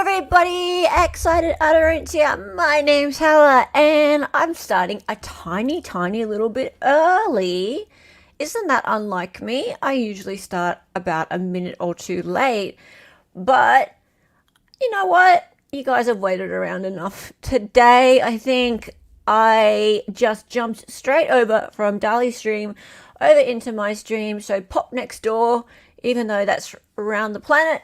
everybody, excited utterance here. My name's Hella and I'm starting a tiny little bit early. Isn't that unlike me? I usually start about a minute or two late, but you know what? You guys have waited around enough. Today, I think I just jumped straight over from Dali's stream over into my stream, so pop next door, even though that's around the planet.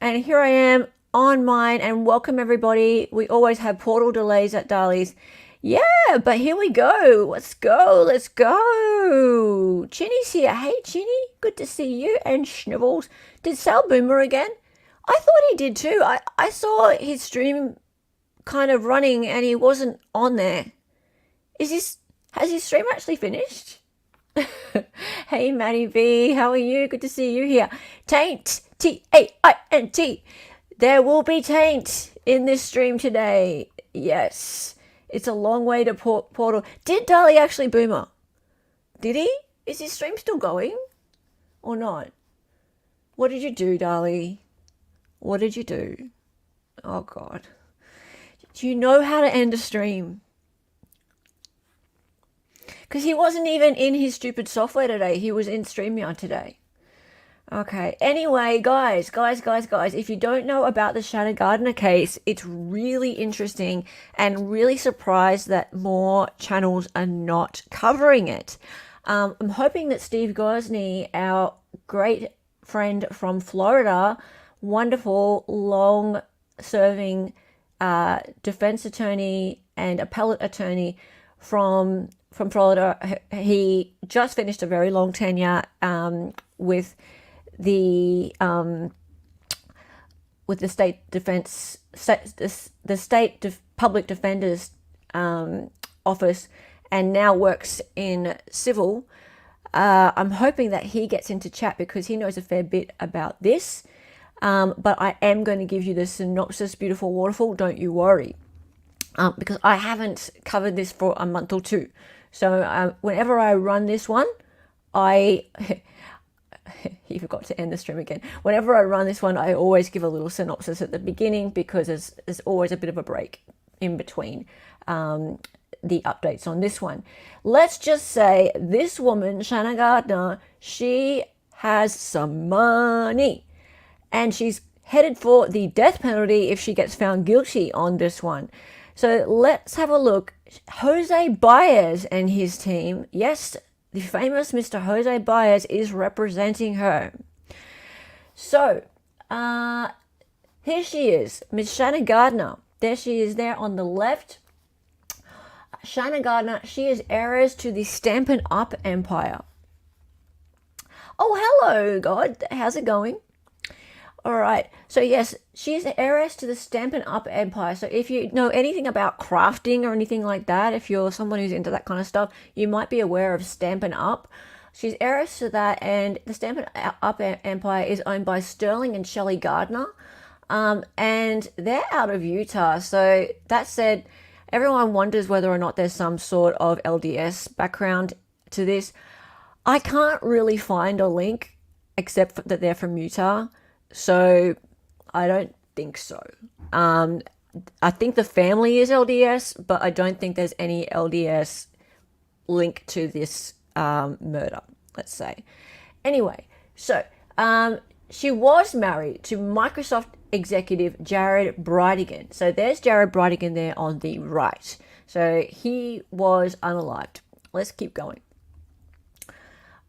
And here I am on mine, and welcome everybody. We always have portal delays at Dali's. Yeah, but here we go. Let's go. Chinny's here. Hey, Chinny. Good to see you. And Schnivels. Did Sal Boomer again? I thought he did too. I saw his stream kind of running and he wasn't on there. Has his stream actually finished? Hey, Maddie V. How are you? Good to see you here. Taint. T-A-I-N-T. There will be taint in this stream today. Yes. It's a long way to portal. Did Dali actually boomer? Did he? Is his stream still going? Or not? What did you do, Dali? What did you do? Oh, God. Do you know how to end a stream? Because he wasn't even in his stupid software today. He was in StreamYard today. Okay, anyway, guys, if you don't know about the Shanna Gardner case, it's really interesting and really surprised that more channels are not covering it. I'm hoping that Steve Gosney, our great friend from Florida, wonderful, long-serving defense attorney and appellate attorney from Florida, he just finished a very long tenure with the state public defender's office, and now works in civil. I'm hoping that he gets into chat because he knows a fair bit about this. But I am going to give you the synopsis, beautiful waterfall. Don't you worry, because I haven't covered this for a month or two. So whenever I run this one, he forgot to end the stream again. Whenever I run this one, I always give a little synopsis at the beginning because there's always a bit of a break in between the updates on this one. Let's just say this woman, Shanna Gardner, she has some money and she's headed for the death penalty if she gets found guilty on this one. So let's have a look. Jose Baez and his team, yes, the famous Mr. Jose Baez is representing her. So, here she is, Miss Shanna Gardner. There she is there on the left. Shanna Gardner, she is heiress to the Stampin Up empire. Oh, hello, God. How's it going? All right. So, yes, she's heiress to the Stampin Up empire. So, if you know anything about crafting or anything like that, if you're someone who's into that kind of stuff, you might be aware of Stampin Up. She's heiress to that, and the Stampin Up empire is owned by Sterling and Shelli Gardner, and they're out of Utah. So, that said, everyone wonders whether or not there's some sort of LDS background to this. I can't really find a link except that they're from Utah. So I don't think so. I think the family is LDS, but I don't think there's any LDS link to this murder, let's say. Anyway, so she was married to Microsoft executive Jared Bridegan. So there's Jared Bridegan there on the right. So he was unalived. Let's keep going.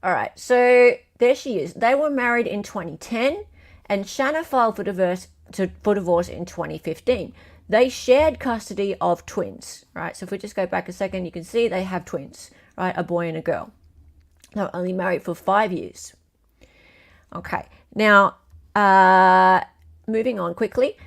All right, so there she is. They were married in 2010. And Shanna filed for divorce in 2015. They shared custody of twins, right? So if we just go back a second, you can see they have twins, right? A boy and a girl. They were only married for 5 years. Okay, now moving on quickly.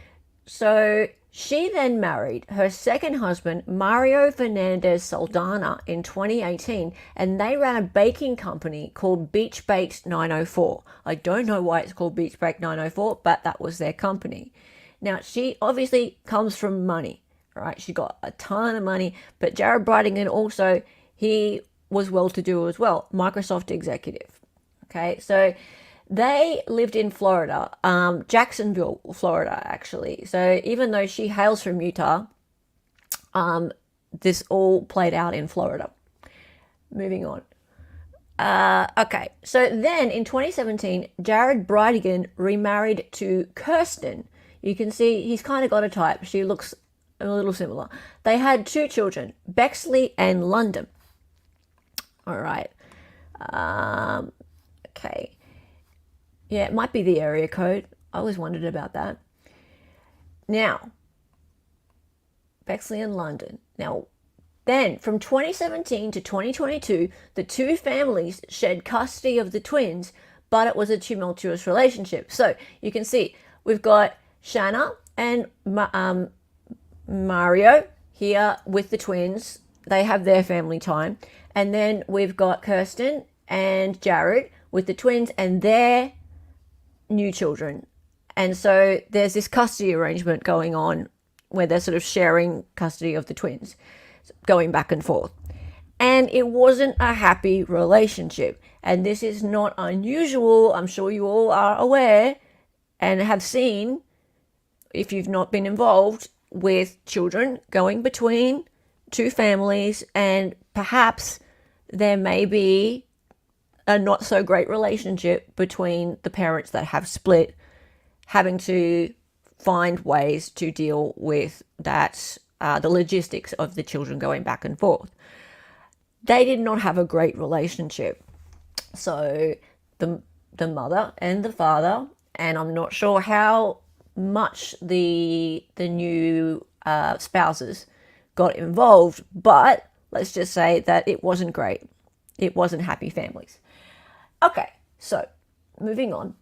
So she then married her second husband, Mario Fernandez Saldana, in 2018, and they ran a baking company called Beach Baked 904. I don't know why it's called Beach Baked 904, but that was their company. Now, she obviously comes from money, right? She got a ton of money, but Jared Bridegan also, he was well-to-do as well, Microsoft executive. Okay, so They lived in Florida, Jacksonville, Florida, actually. So even though she hails from Utah, this all played out in Florida. Moving on. Okay, so then in 2017, Jared Bridegan remarried to Kirsten. You can see he's kind of got a type. She looks a little similar. They had 2 children, Bexley and London. All right. Okay. Yeah, it might be the area code. I always wondered about that. Now, Bexley and London. Now, then from 2017 to 2022, the 2 families shared custody of the twins, but it was a tumultuous relationship. So you can see we've got Shanna and Mario here with the twins. They have their family time. And then we've got Kirsten and Jared with the twins and their new children. And so there's this custody arrangement going on where they're sort of sharing custody of the twins, going back and forth. And it wasn't a happy relationship. And this is not unusual. I'm sure you all are aware and have seen, if you've not been involved, with children going between 2 families, and perhaps there may be a not so great relationship between the parents that have split, having to find ways to deal with that, the logistics of the children going back and forth. They did not have a great relationship. So the mother and the father, and I'm not sure how much the new spouses got involved, but let's just say that it wasn't great. It wasn't happy families. Okay, so moving on.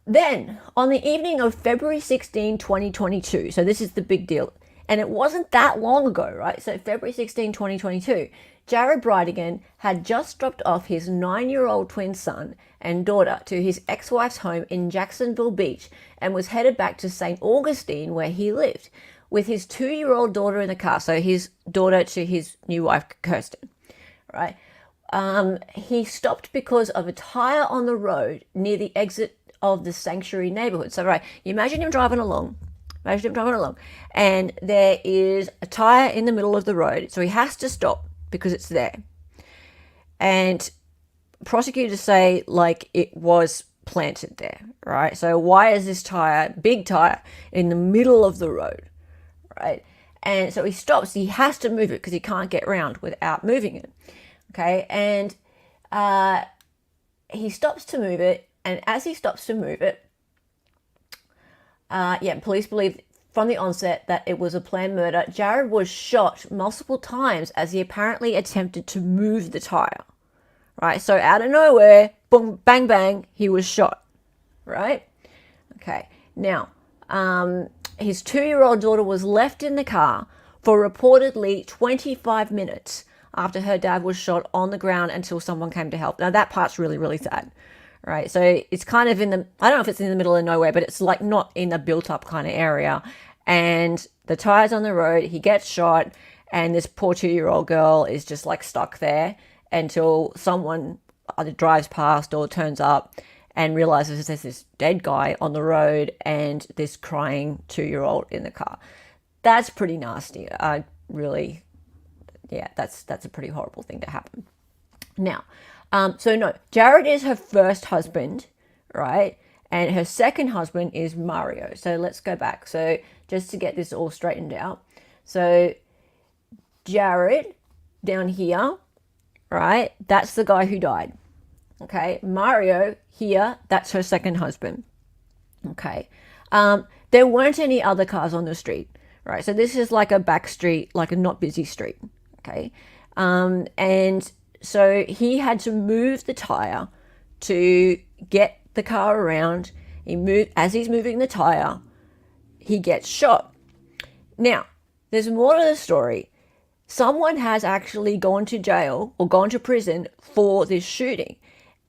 Then, on the evening of February 16, 2022, so this is the big deal, and it wasn't that long ago, right? So February 16, 2022, Jared Bridegan had just dropped off his 9-year-old twin son and daughter to his ex-wife's home in Jacksonville Beach and was headed back to St. Augustine, where he lived, with his 2-year-old daughter in the car. So his daughter to his new wife, Kirsten, right? He stopped because of a tire on the road near the exit of the sanctuary neighborhood. So, right, you imagine him driving along, and there is a tire in the middle of the road. So he has to stop because it's there. And prosecutors say, like, it was planted there, right? So why is this tire, big tire, in the middle of the road, right? And so he stops. He has to move it because he can't get around without moving it. Okay, and he stops to move it, and as he stops to move it, police believe from the onset that it was a planned murder. Jared was shot multiple times as he apparently attempted to move the tire, right? So out of nowhere, boom, bang, bang, he was shot, right? Okay, now, his 2-year-old daughter was left in the car for reportedly 25 minutes after her dad was shot on the ground until someone came to help. Now that part's really, really sad, right? So it's kind of I don't know if it's in the middle of nowhere, but it's like not in a built up kind of area. And the tire's on the road, he gets shot, and this poor 2-year-old girl is just like stuck there until someone either drives past or turns up and realizes there's this dead guy on the road and this crying 2-year-old in the car. That's pretty nasty. That's a pretty horrible thing to happen. Now, Jared is her first husband, right? And her second husband is Mario. So let's go back. So just to get this all straightened out. So Jared down here, right? That's the guy who died. Okay. Mario here, that's her second husband. Okay. There weren't any other cars on the street, right? So this is like a back street, like a not busy street. Okay. And so he had to move the tire to get the car around. As he's moving the tire, he gets shot. Now, there's more to the story. Someone has actually gone to jail or gone to prison for this shooting.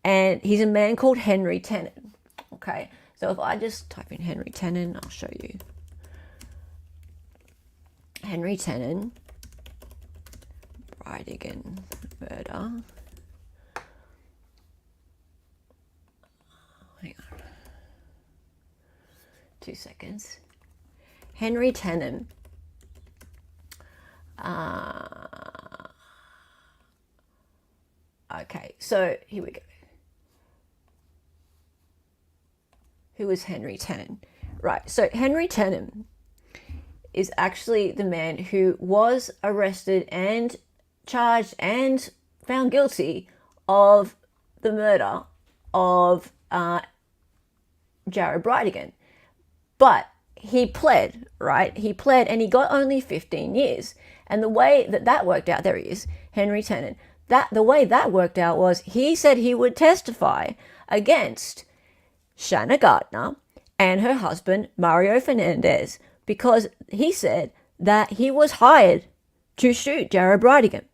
And he's a man called Henry Tenen. Okay. So if I just type in Henry Tenen, I'll show you. Henry Tenen. Bridegan murder. 2 seconds. Henry Taint. Okay, so here we go. Who is Henry Taint? Right, so Henry Taint is actually the man who was arrested and charged and found guilty of the murder of Jared Bridegan. But he pled, right? He pled and he got only 15 years. And the way that worked out, there he is, Henry Taint. The way that worked out was he said he would testify against Shanna Gardner and her husband, Mario Fernandez, because he said that he was hired to shoot Jared Bridegan.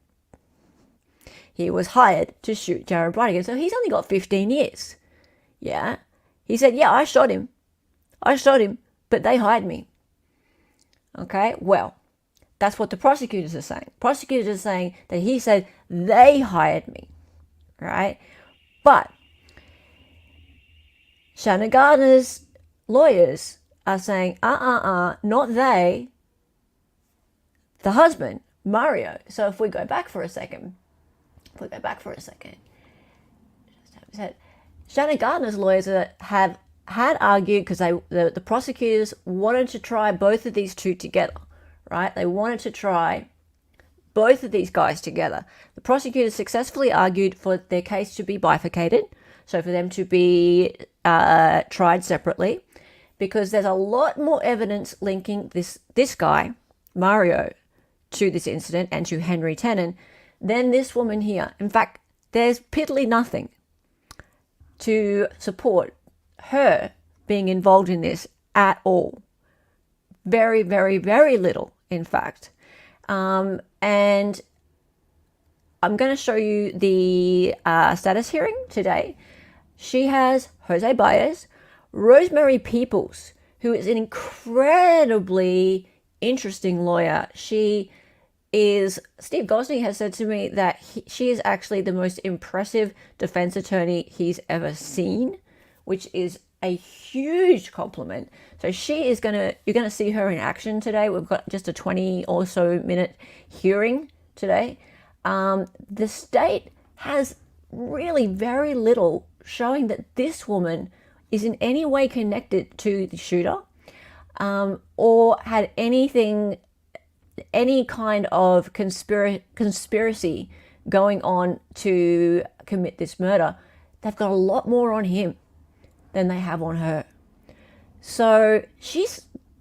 He was hired to shoot Jared Bridegan. So he's only got 15 years. Yeah. He said, yeah, I shot him, but they hired me. Okay, well, that's what the prosecutors are saying. Prosecutors are saying that he said they hired me, right? But Shanna Gardner's lawyers are saying, not they, the husband, Mario. So if we go back for a second, Shanna Gardner's lawyers had argued, because the prosecutors wanted to try both of these two together, right? They wanted to try both of these guys together. The prosecutors successfully argued for their case to be bifurcated, so for them to be tried separately, because there's a lot more evidence linking this guy, Mario, to this incident and to Henry Taint than this woman here. In fact, there's piddly nothing to support her being involved in this at all. Very, very, very little, in fact. And I'm going to show you the status hearing today. She has Jose Baez, Rosemary Peoples, who is an incredibly interesting lawyer. Steve Gosney has said to me that she is actually the most impressive defense attorney he's ever seen, which is a huge compliment. So you're going to see her in action today. We've got just a 20 or so minute hearing today. The state has really very little showing that this woman is in any way connected to the shooter, or had any kind of conspiracy going on to commit this murder. They've got a lot more on him than they have on her. So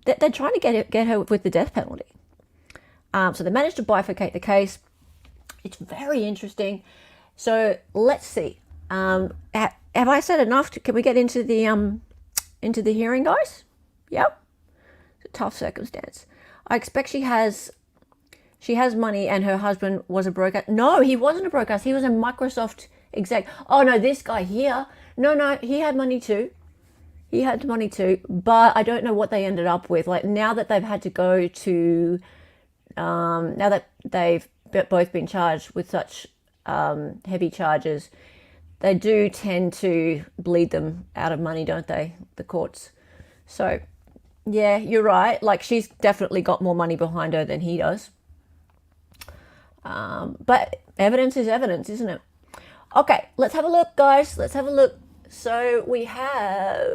they're trying to get her with the death penalty. So they managed to bifurcate the case. It's very interesting. So let's see. Have I said enough? Can we get into the hearing, guys? Yep. It's a tough circumstance. I expect she has money, and her husband was a broker. No, he wasn't a broker. He was a Microsoft exec. Oh no, this guy here. No, he had money too. But I don't know what they ended up with. Like, now that they've had to go to, now that they've both been charged with such heavy charges, they do tend to bleed them out of money, don't they? The courts. So, yeah, you're right. Like, she's definitely got more money behind her than he does. But evidence is evidence, isn't it? Okay, let's have a look, guys. Let's have a look. So we have...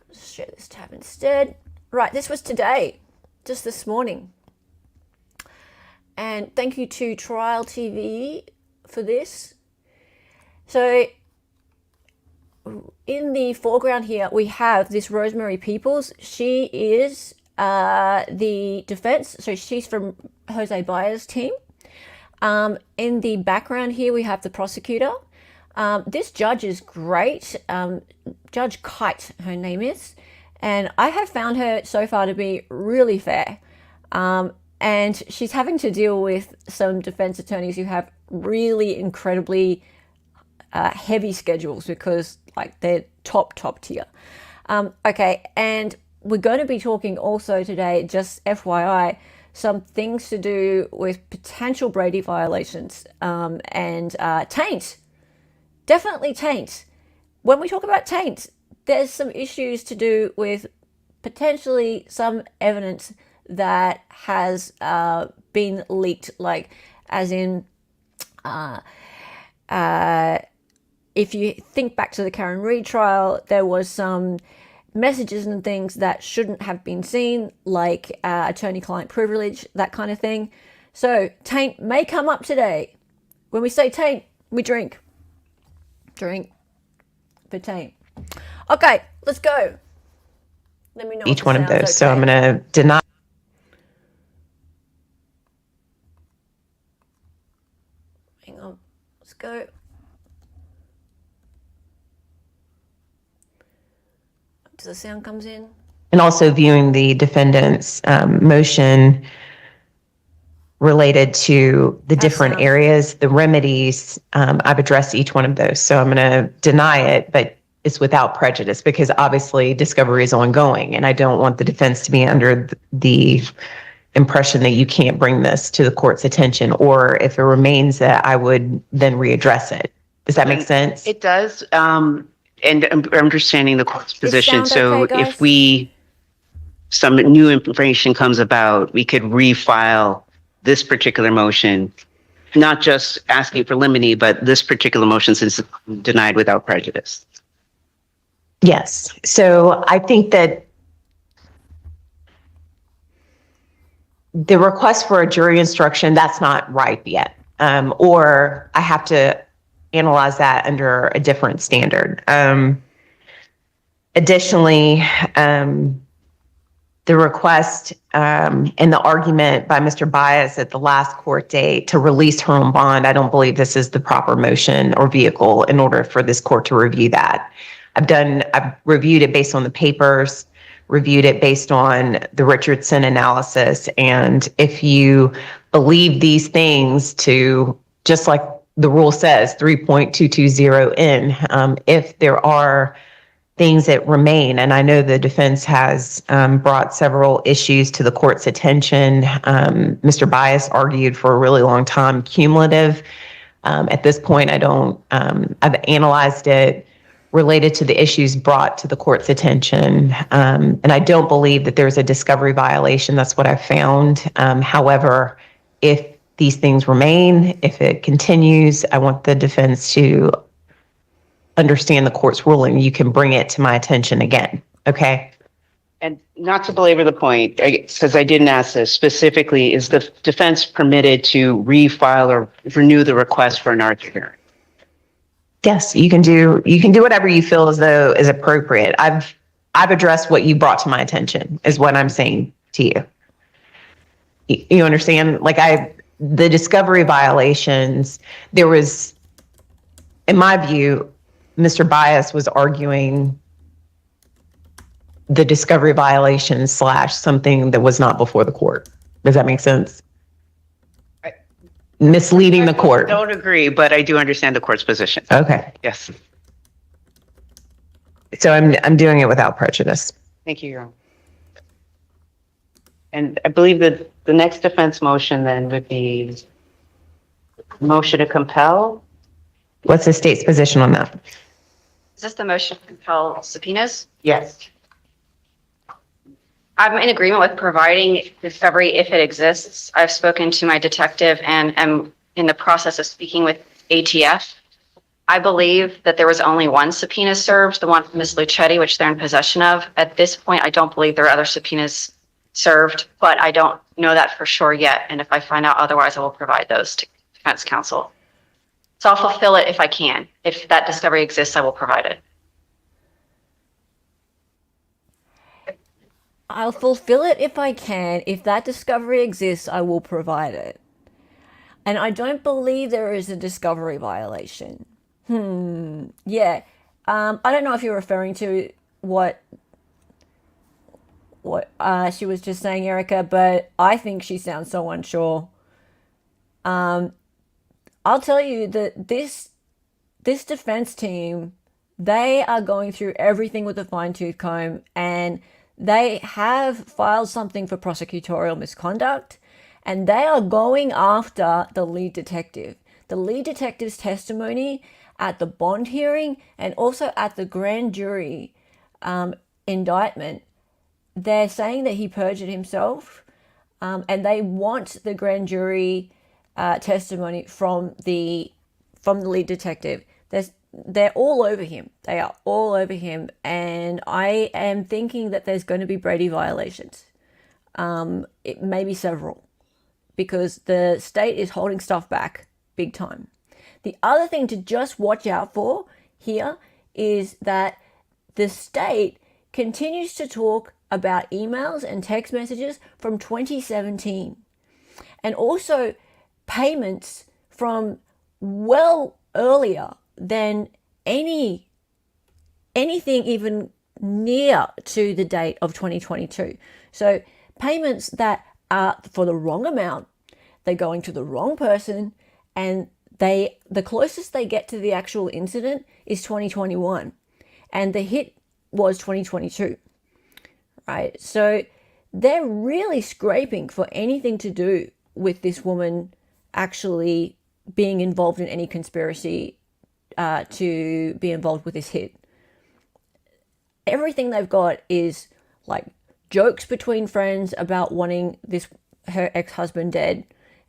Let's share this tab instead. Right, this was today, just this morning. And thank you to Trial TV for this. So in the foreground here, we have this Rosemary Peoples. She is the defense. So she's from Jose Baez's team. In the background here, we have the prosecutor. This judge is great. Judge Kite, her name is. And I have found her so far to be really fair. And she's having to deal with some defense attorneys who have really incredibly heavy schedules, because like they're top tier. Okay, and we're going to be talking also today, just FYI, some things to do with potential Brady violations, and taint. Definitely taint. When we talk about taint, there's some issues to do with potentially some evidence that has been leaked, like as in if you think back to the Karen Reid trial, there was some messages and things that shouldn't have been seen, like attorney-client privilege, that kind of thing. So taint may come up today. When we say taint, we drink. Drink for taint. Okay, let's go. Let me know each one of those. Okay. So I'm going to deny. Hang on. Let's go. Until the sound comes in. And also viewing the defendant's motion related to the different areas, the remedies. I've addressed each one of those. So I'm going to deny it, but it's without prejudice because obviously discovery is ongoing and I don't want the defense to be under the impression that you can't bring this to the court's attention, or if it remains that I would then readdress it. Does that make sense? It does. And I'm understanding the court's position. So okay, if some new information comes about, we could refile this particular motion, not just asking for limine, but this particular motion since it's denied without prejudice. Yes. So I think that the request for a jury instruction, that's not ripe yet. Or I have to analyze that under a different standard. Additionally, the request and the argument by Mr. Baez at the last court date to release her on bond, I don't believe this is the proper motion or vehicle in order for this court to review that. I've reviewed it based on the papers, reviewed it based on the Richardson analysis. And if you believe these things to, just like the rule says, 3.220 if there are things that remain, and I know the defense has brought several issues to the court's attention. Mr. Baez argued for a really long time, cumulative. At this point, I've analyzed it related to the issues brought to the court's attention. And I don't believe that there's a discovery violation. That's what I found. However, if these things remain, if it continues, I want the defense to understand the court's ruling. You can bring it to my attention again. Okay. And not to belabor the point, because I didn't ask this specifically, is the defense permitted to refile or renew the request for an argument? Yes, you can do whatever you feel as though is appropriate. I've addressed what you brought to my attention is what I'm saying to you. You understand? Like the discovery violations, there was, in my view, Mr. Baez was arguing the discovery violation / something that was not before the court. Does that make sense? Misleading the court. I don't agree, but I do understand the court's position. Okay. Yes. So I'm doing it without prejudice. Thank you, Your Honor. And I believe that the next defense motion then would be motion to compel. What's the state's position on that? Is this the motion to compel subpoenas? Yes. I'm in agreement with providing discovery if it exists. I've spoken to my detective and am in the process of speaking with ATF. I believe that there was only one subpoena served, the one from Ms. Lucetti, which they're in possession of. At this point, I don't believe there are other subpoenas served, but I don't know that for sure yet. And if I find out otherwise, I will provide those to defense counsel. So I'll fulfill it if I can. If that discovery exists, I will provide it. I'll fulfill it if I can. If that discovery exists, I will provide it. And I don't believe there is a discovery violation. Yeah. I don't know if you're referring to what she was just saying, Erica, but I think she sounds so unsure. I'll tell you that this defense team, they are going through everything with a fine-tooth comb, and they have filed something for prosecutorial misconduct, and they are going after the lead detective. The lead detective's testimony at the bond hearing and also at the grand jury indictment, they're saying that he perjured himself, and they want the grand jury testimony from the lead detective. They're all over him. They are all over him, and I am thinking that there's going to be Brady violations. It may be several, because the state is holding stuff back big time. The other thing to just watch out for here is that the state continues to talk about emails and text messages from 2017, and also payments from well earlier than anything even near to the date of 2022. So payments that are for the wrong amount, they're going to the wrong person, and the closest they get to the actual incident is 2021, and the hit was 2022, right? So they're really scraping for anything to do with this woman actually being involved in any conspiracy to be involved with this hit. Everything they've got is like jokes between friends about wanting her ex-husband dead.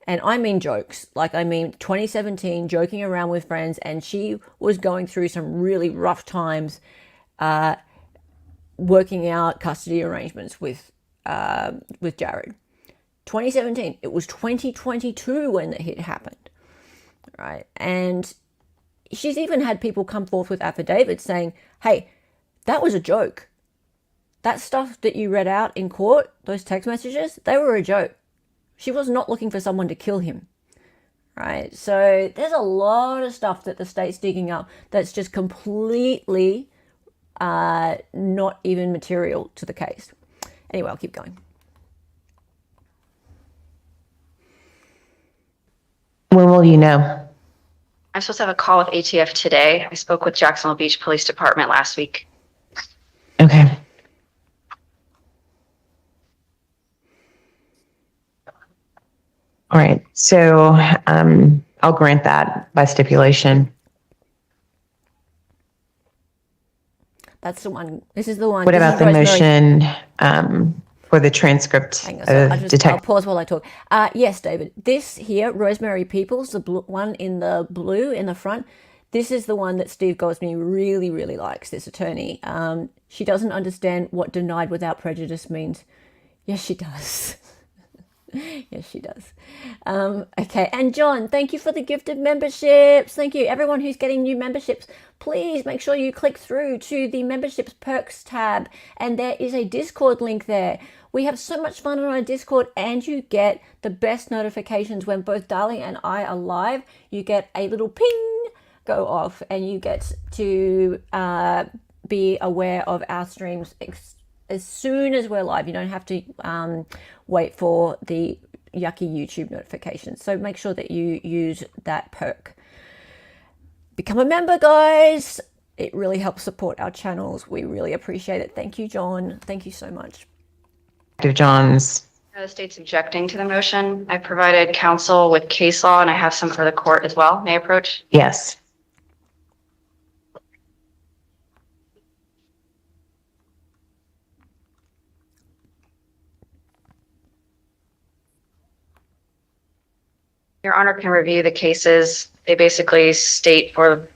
And I mean jokes, like I mean 2017, joking around with friends, and she was going through some really rough times working out custody arrangements with Jared. 2017, it was 2022 when the hit happened, right? And she's even had people come forth with affidavits saying, hey, that was a joke. That stuff that you read out in court, those text messages, they were a joke. She was not looking for someone to kill him, right? So there's a lot of stuff that the state's digging up that's just completely not even material to the case. Anyway, I'll keep going. When will you know? I'm supposed to have a call with ATF today. I spoke with Jacksonville Beach Police Department last week. Okay. All right. So I'll grant that by stipulation. That's the one. This is the one. What This about is the Rosemary. motion for the transcript Hang on, of I'll detective? pause while I talk. Yes, David. This here, Rosemary Peoples, the one in the blue in the front, this is the one that Steve Gosney really, really likes, this attorney. She doesn't understand what denied without prejudice means. Yes, she does. Yes, she does. Okay, and John, thank you for the gifted memberships. Thank you. Everyone who's getting new memberships, please make sure you click through to the memberships perks tab, and there is a Discord link there. We have so much fun on our Discord, and you get the best notifications when both Darling and I are live. You get a little ping go off, and you get to be aware of our streams as soon as we're live. You don't have to wait for the yucky YouTube notifications. So make sure that you use that perk. Become a member, guys. It really helps support our channels. We really appreciate it. Thank you, John. Thank you so much. John's. The state's objecting to the motion. I provided counsel with case law, and I have some for the court as well. May I approach? Yes. Your Honor can review the cases. They basically state for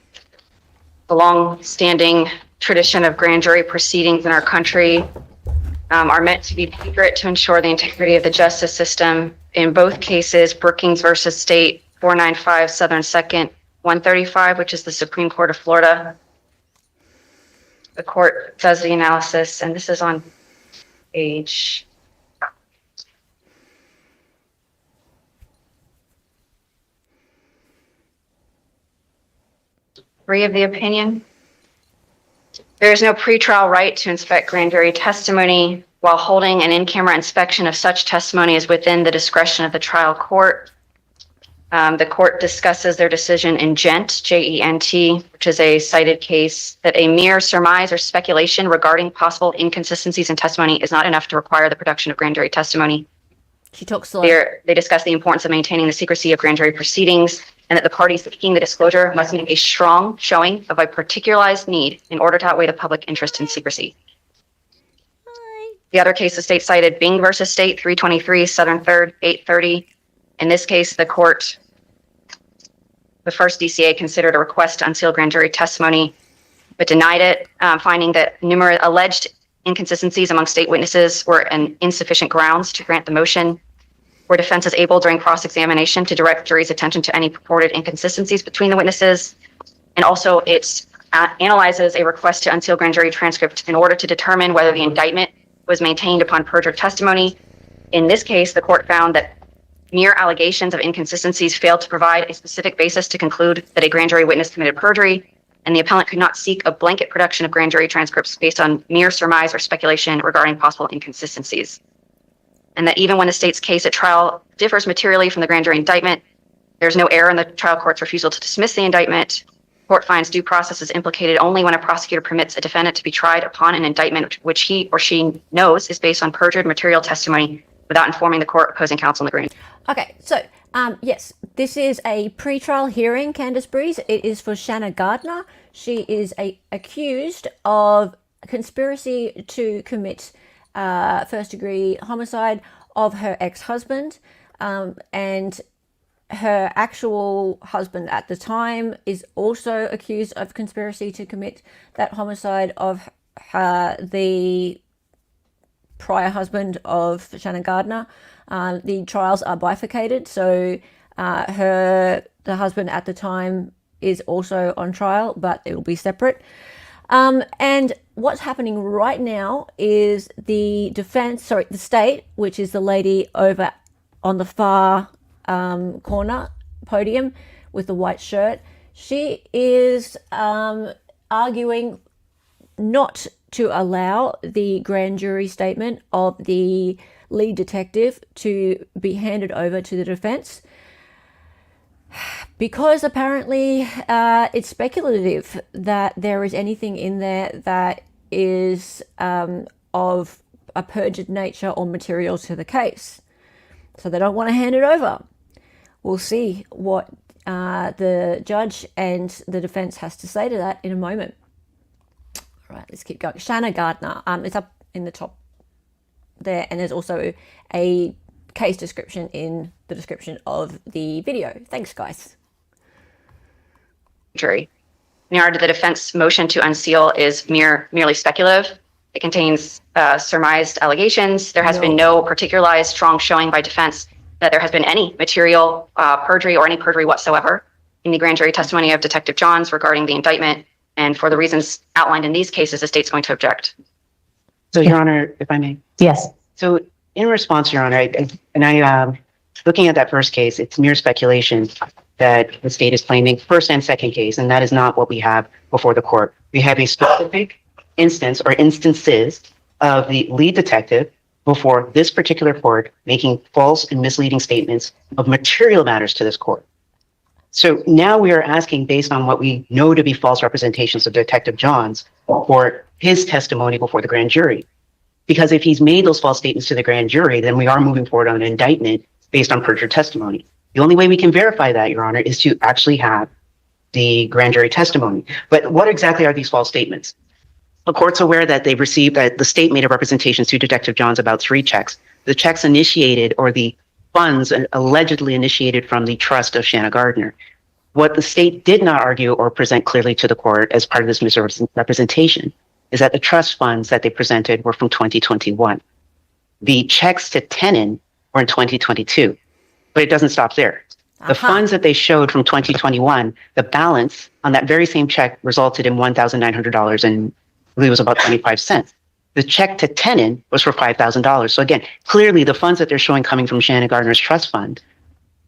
the long-standing tradition of grand jury proceedings in our country are meant to be secret to ensure the integrity of the justice system. In both cases, Brookings versus State 495 Southern 2nd 135, which is the Supreme Court of Florida. The court does the analysis, and this is on page 3 of the opinion. There is no pretrial right to inspect grand jury testimony. While holding an in-camera inspection of such testimony is within the discretion of the trial court. The court discusses their decision in Gent, J-E-N-T, which is a cited case, that a mere surmise or speculation regarding possible inconsistencies in testimony is not enough to require the production of grand jury testimony. She talks slow. They discuss the importance of maintaining the secrecy of grand jury proceedings, and that the parties seeking the disclosure must make a strong showing of a particularized need in order to outweigh the public interest in secrecy. The other case the state cited, Bing versus State, 323 Southern 3rd, 830. In this case, the first DCA considered a request to unseal grand jury testimony, but denied it, finding that numerous alleged inconsistencies among state witnesses were an insufficient grounds to grant the motion, where defense is able during cross-examination to direct jury's attention to any purported inconsistencies between the witnesses. And also it analyzes a request to unseal grand jury transcript in order to determine whether the indictment was maintained upon perjured testimony. In this case, the court found that mere allegations of inconsistencies failed to provide a specific basis to conclude that a grand jury witness committed perjury, and the appellant could not seek a blanket production of grand jury transcripts based on mere surmise or speculation regarding possible inconsistencies. And that even when the state's case at trial differs materially from the grand jury indictment, there's no error in the trial court's refusal to dismiss the indictment. Court finds due process is implicated only when a prosecutor permits a defendant to be tried upon an indictment which he or she knows is based on perjured material testimony without informing the court opposing counsel in the grand. Okay, so yes, this is a pre-trial hearing, Candace Breeze. It is for Shanna Gardner. She is accused of conspiracy to commit first-degree homicide of her ex-husband, and her actual husband at the time is also accused of conspiracy to commit that homicide of the prior husband of Shanna Gardner. The trials are bifurcated, so the husband at the time is also on trial, but it will be separate. And what's happening right now is the state, which is the lady over on the far corner podium with the white shirt, she is arguing not to allow the grand jury statement of the lead detective to be handed over to the defense, because apparently it's speculative that there is anything in there that is of a perjured nature or material to the case. So they don't want to hand it over. We'll see what the judge and the defense has to say to that in a moment. All right, let's keep going. Shanna Gardner, it's up in the top there, and there's also a case description in the description of the video. Thanks, guys. Jury. In regard to the defense motion to unseal is merely speculative. It contains surmised allegations. There has been no particularized strong showing by defense that there has been any material perjury or any perjury whatsoever in the grand jury testimony of Detective Johns regarding the indictment. And for the reasons outlined in these cases, the state's going to object. So, Your Honor, if I may. Yes. So, in response, Your Honor, looking at that first case, it's mere speculation that the state is claiming first and second case, and that is not what we have before the court. We have a specific instance or instances of the lead detective before this particular court making false and misleading statements of material matters to this court. So now we are asking, based on what we know to be false representations of Detective Johns, for his testimony before the grand jury. Because if he's made those false statements to the grand jury, then we are moving forward on an indictment based on perjured testimony. The only way we can verify that, Your Honor, is to actually have the grand jury testimony. But what exactly are these false statements? The court's aware that they've received, that the state made a representation to Detective Johns about 3 checks. The checks initiated, or the funds allegedly initiated from the trust of Shanna Gardner. What the state did not argue or present clearly to the court as part of this misrepresentation is that the trust funds that they presented were from 2021. The checks to Tenon were in 2022, but it doesn't stop there. The funds that they showed from 2021, the balance on that very same check resulted in $1,900 and I believe it was about 25 cents. The check to Tenon was for $5,000. So again, clearly the funds that they're showing coming from Shanna Gardner's trust fund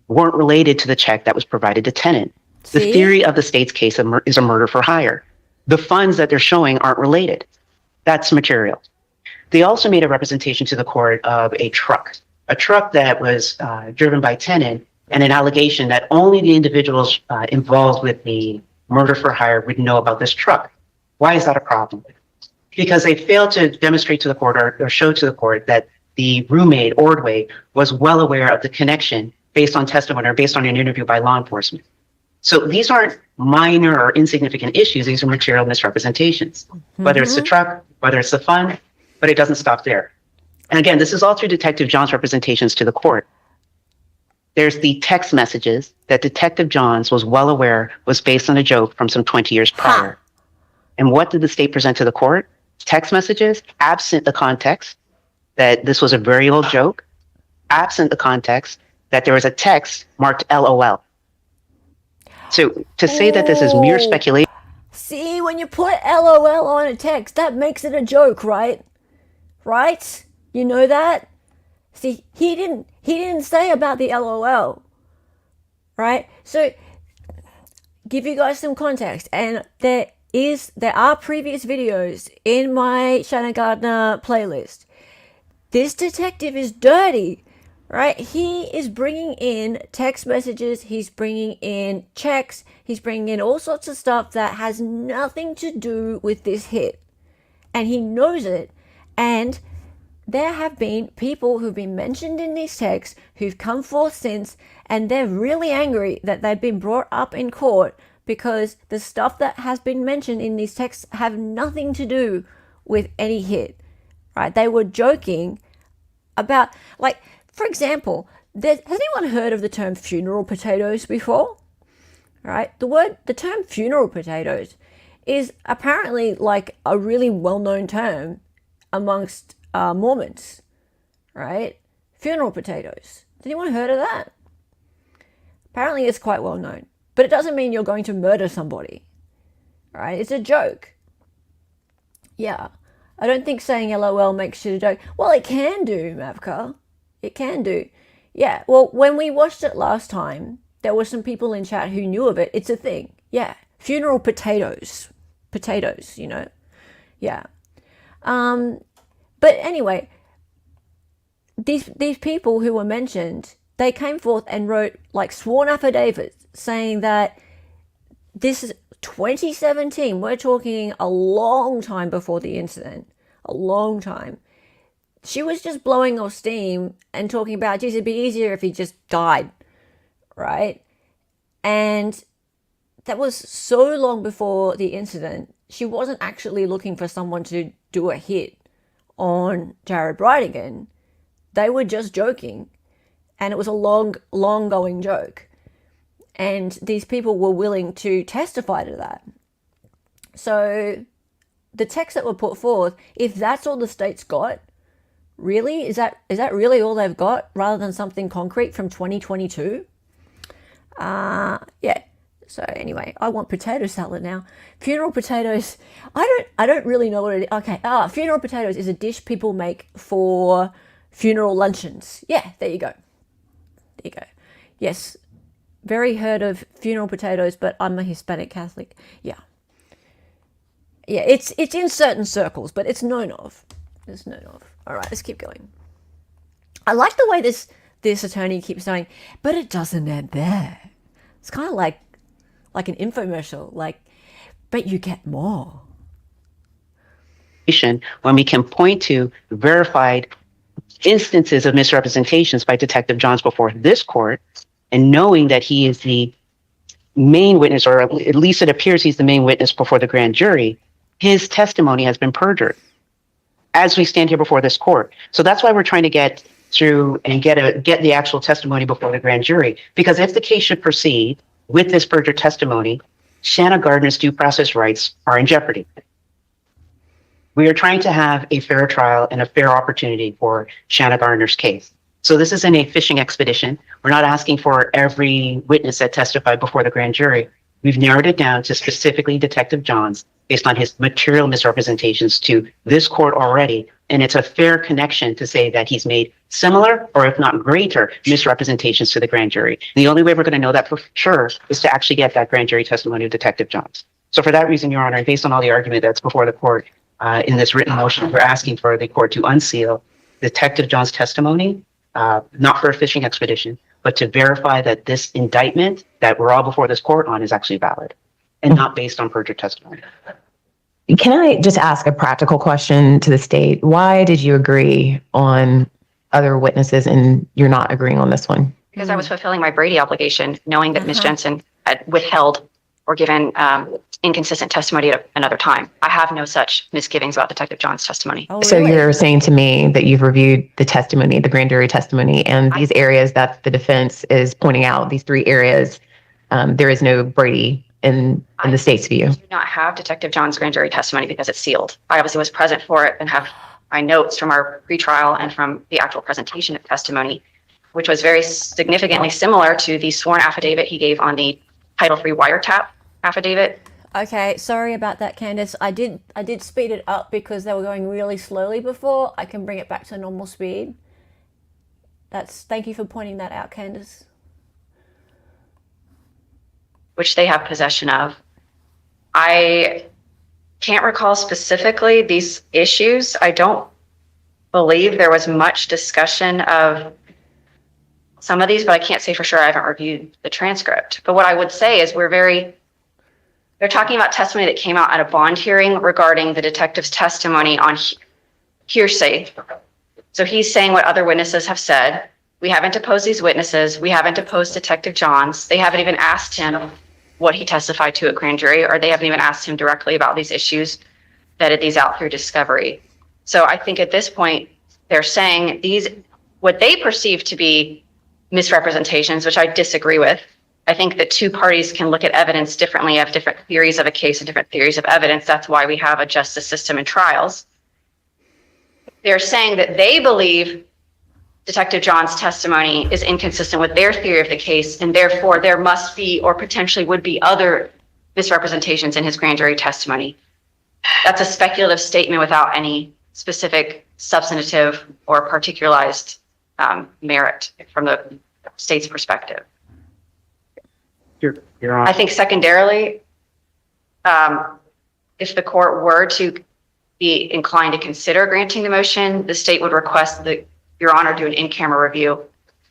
weren't related to the check that was provided to Tenon. The theory of the state's case is a murder for hire. The funds that they're showing aren't related. That's material. They also made a representation to the court of a truck that was driven by Tenon, and an allegation that only the individuals involved with the murder for hire would know about this truck. Why is that a problem? Because they failed to demonstrate to the court or show to the court that the roommate, Ordway, was well aware of the connection based on testimony or based on an interview by law enforcement. So these aren't minor or insignificant issues. These are material misrepresentations, whether it's the truck, whether it's the fund, but it doesn't stop there. And again, this is all through Detective John's representations to the court. There's the text messages that Detective Johns was well aware was based on a joke from some 20 years prior. And what did the state present to the court? Text messages, absent the context that this was a very old joke, absent the context that there was a text marked LOL. So to say that this is mere speculation. See, when you put LOL on a text, that makes it a joke, right? Right? You know that? See, he didn't say about the LOL. Right? So give you guys some context, and there are previous videos in my Shanna Gardner playlist. This detective is dirty. Right? He is bringing in text messages, he's bringing in checks, he's bringing in all sorts of stuff that has nothing to do with this hit. And he knows it. And there have been people who've been mentioned in these texts who've come forth since, and they're really angry that they've been brought up in court because the stuff that has been mentioned in these texts have nothing to do with any hit. Right? They were joking about, like, for example, has anyone heard of the term funeral potatoes before? Right? The term funeral potatoes is apparently like a really well-known term amongst Mormons, right? Funeral potatoes. Has anyone heard of that? Apparently it's quite well known, but it doesn't mean you're going to murder somebody, right? It's a joke. Yeah. I don't think saying LOL makes it a joke. Well, it can do, Mavka. It can do. Yeah, well, when we watched it last time, there were some people in chat who knew of it. It's a thing. Yeah. Funeral potatoes. Potatoes, you know. Yeah. But anyway, these people who were mentioned, they came forth and wrote like sworn affidavits saying that this is 2017. We're talking a long time before the incident. A long time. She was just blowing off steam and talking about, geez, it'd be easier if he just died, right? And that was so long before the incident. She wasn't actually looking for someone to do a hit on Jared Bridegan. They were just joking, and it was a long going joke. And these people were willing to testify to that. So the texts that were put forth, if that's all the state's got, really? Is that really all they've got rather than something concrete from 2022? Yeah. So anyway, I want potato salad now. Funeral potatoes. I don't really know what it is. Okay. Funeral potatoes is a dish people make for funeral luncheons. Yeah, there you go. There you go. Yes. Very heard of funeral potatoes, but I'm a Hispanic Catholic. Yeah. Yeah, it's in certain circles, but it's known of. It's known of. All right, let's keep going. I like the way this attorney keeps saying, but it doesn't end there. It's kind of like an infomercial, like, but you get more. When we can point to verified instances of misrepresentations by Detective Johns before this court, and knowing that he is the main witness, or at least it appears he's the main witness before the grand jury, his testimony has been perjured as we stand here before this court. So that's why we're trying to get through and get the actual testimony before the grand jury. Because if the case should proceed with this perjured testimony, Shanna Gardner's due process rights are in jeopardy. We are trying to have a fair trial and a fair opportunity for Shanna Gardner's case. So this isn't a fishing expedition. We're not asking for every witness that testified before the grand jury. We've narrowed it down to specifically Detective Johns based on his material misrepresentations to this court already. And it's a fair connection to say that he's made similar, or if not greater, misrepresentations to the grand jury. And the only way we're going to know that for sure is to actually get that grand jury testimony of Detective Johns. So for that reason, Your Honor, and based on all the argument that's before the court in this written motion, we're asking for the court to unseal Detective Johns' testimony, not for a fishing expedition, but to verify that this indictment that we're all before this court on is actually valid and not based on perjured testimony. Can I just ask a practical question to the state? Why did you agree on other witnesses and you're not agreeing on this one? Because I was fulfilling my Brady obligation, knowing that Ms. Jensen had withheld or given inconsistent testimony at another time. I have no such misgivings about Detective John's testimony. Oh, So really? you're saying to me that you've reviewed the testimony, the grand jury testimony, and these areas that the defense is pointing out, these 3 areas, there is no Brady in the state's view. I do not have Detective John's grand jury testimony because it's sealed. I obviously was present for it and have my notes from our pretrial and from the actual presentation of testimony, which was very significantly similar to the sworn affidavit he gave on the Title III wiretap affidavit. Okay, sorry about that, Candace. I did speed it up because they were going really slowly before. I can bring it back to normal speed. Thank you for pointing that out, Candace. Which they have possession of. I can't recall specifically these issues. I don't believe there was much discussion of some of these, but I can't say for sure. I haven't reviewed the transcript. But what I would say is they're talking about testimony that came out at a bond hearing regarding the detective's testimony on hearsay. So he's saying what other witnesses have said. We haven't deposed these witnesses. We haven't deposed Detective Johns. They haven't even asked him what he testified to at grand jury, or they haven't even asked him directly about these issues, vetted these out through discovery. So I think at this point, they're saying what they perceive to be misrepresentations, which I disagree with. I think that 2 parties can look at evidence differently, have different theories of a case and different theories of evidence. That's why we have a justice system and trials. They're saying that they believe Detective John's testimony is inconsistent with their theory of the case, and therefore there must be or potentially would be other misrepresentations in his grand jury testimony. That's a speculative statement without any specific substantive or particularized merit from the state's perspective. You're on. I think secondarily, if the court were to be inclined to consider granting the motion, the state would request that Your Honor do an in-camera review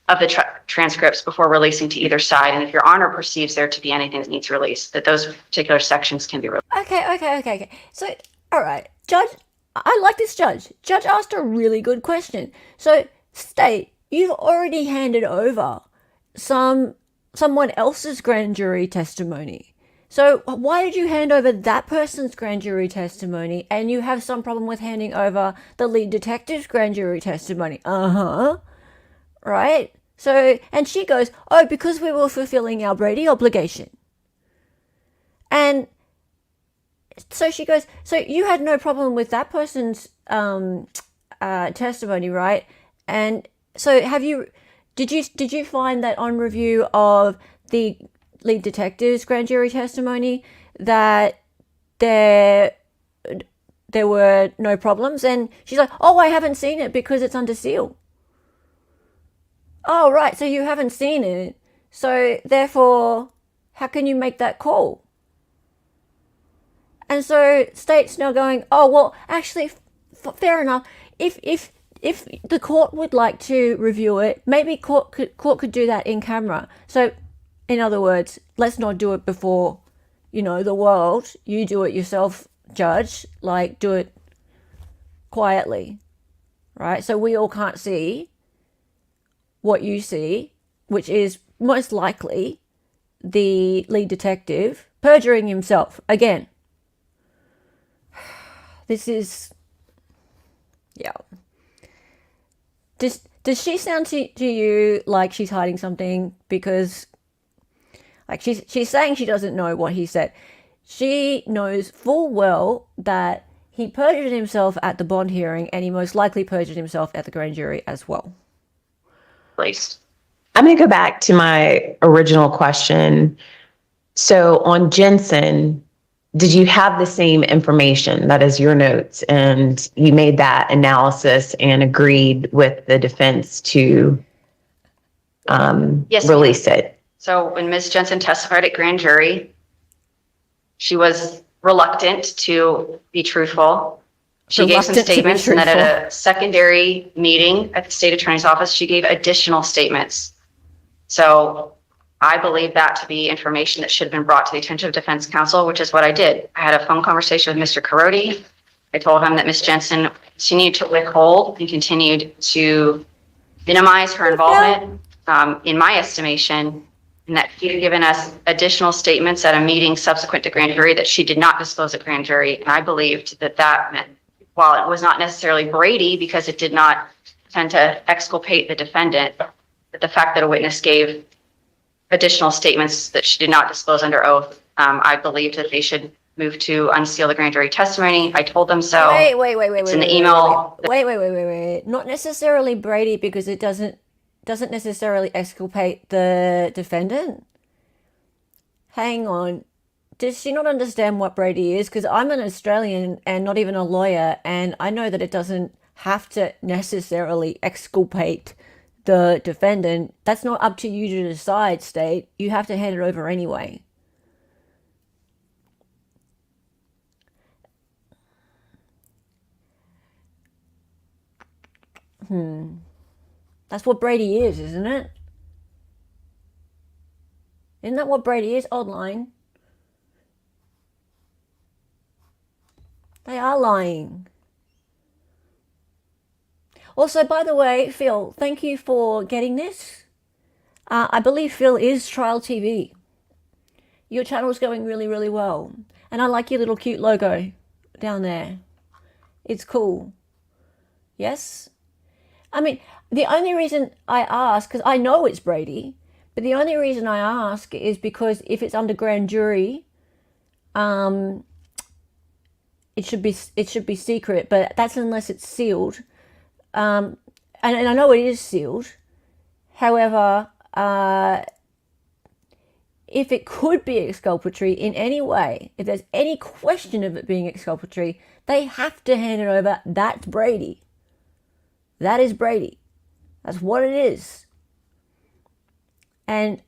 of the transcripts before releasing to either side. And if Your Honor perceives there to be anything that needs released, that those particular sections can be released. Okay. So, all right, Judge, I like this judge. Judge asked a really good question. So, state, you've already handed over someone else's grand jury testimony. So why did you hand over that person's grand jury testimony and you have some problem with handing over the lead detective's grand jury testimony? Right? So, and she goes, oh, because we were fulfilling our Brady obligation. And so she goes, so you had no problem with that person's testimony, right? And so did you find that on review of the lead detective's grand jury testimony that there were no problems? And she's like, oh, I haven't seen it because it's under seal. Oh, right, so you haven't seen it. So therefore, how can you make that call? And so state's now going, oh, well, actually, fair enough. If the court would like to review it, maybe court could do that in camera. So, in other words, let's not do it before, the world. You do it yourself, judge. Like, do it quietly, right? So we all can't see what you see, which is most likely the lead detective perjuring himself again. This is, yeah. Does she sound to you like she's hiding something? Because, like, she's saying she doesn't know what he said. She knows full well that he perjured himself at the bond hearing, and he most likely perjured himself at the grand jury as well. Please. I'm going to go back to my original question. So on Jensen, did you have the same information, that is your notes, and you made that analysis and agreed with the defense to Yes, release it? So when Ms. Jensen testified at grand jury, she was reluctant to be truthful. She gave some statements, and then at a secondary meeting at the state attorney's office, she gave additional statements. So I believe that to be information that should have been brought to the attention of defense counsel, which is what I did. I had a phone conversation with Mr. Carodi. I told him that Ms. Jensen continued to withhold and continued to minimize her involvement. In my estimation, and that she had given us additional statements at a meeting subsequent to grand jury that she did not disclose at grand jury. And I believed that that meant, while it was not necessarily Brady because it did not tend to exculpate the defendant, but the fact that a witness gave additional statements that she did not disclose under oath, I believed that they should move to unseal the grand jury testimony. I told them so. Wait. It's in the email. Wait. Not necessarily Brady because it doesn't necessarily exculpate the defendant. Hang on. Does she not understand what Brady is? Because I'm an Australian and not even a lawyer, and I know that it doesn't have to necessarily exculpate the defendant. That's not up to you to decide, state. You have to hand it over anyway. That's what Brady is, isn't it? Isn't that what Brady is? Online. They are lying. Also, by the way, Phil, thank you for getting this. I believe Phil is Trial TV. Your channel's going really, really well. And I like your little cute logo down there. It's cool. Yes? I mean, the only reason I ask, because I know it's Brady, but the only reason I ask is because if it's under grand jury, it should be secret, but that's unless it's sealed. And I know it is sealed. However, if it could be exculpatory in any way, if there's any question of it being exculpatory, they have to hand it over. That's Brady. That is Brady. That's what it is. And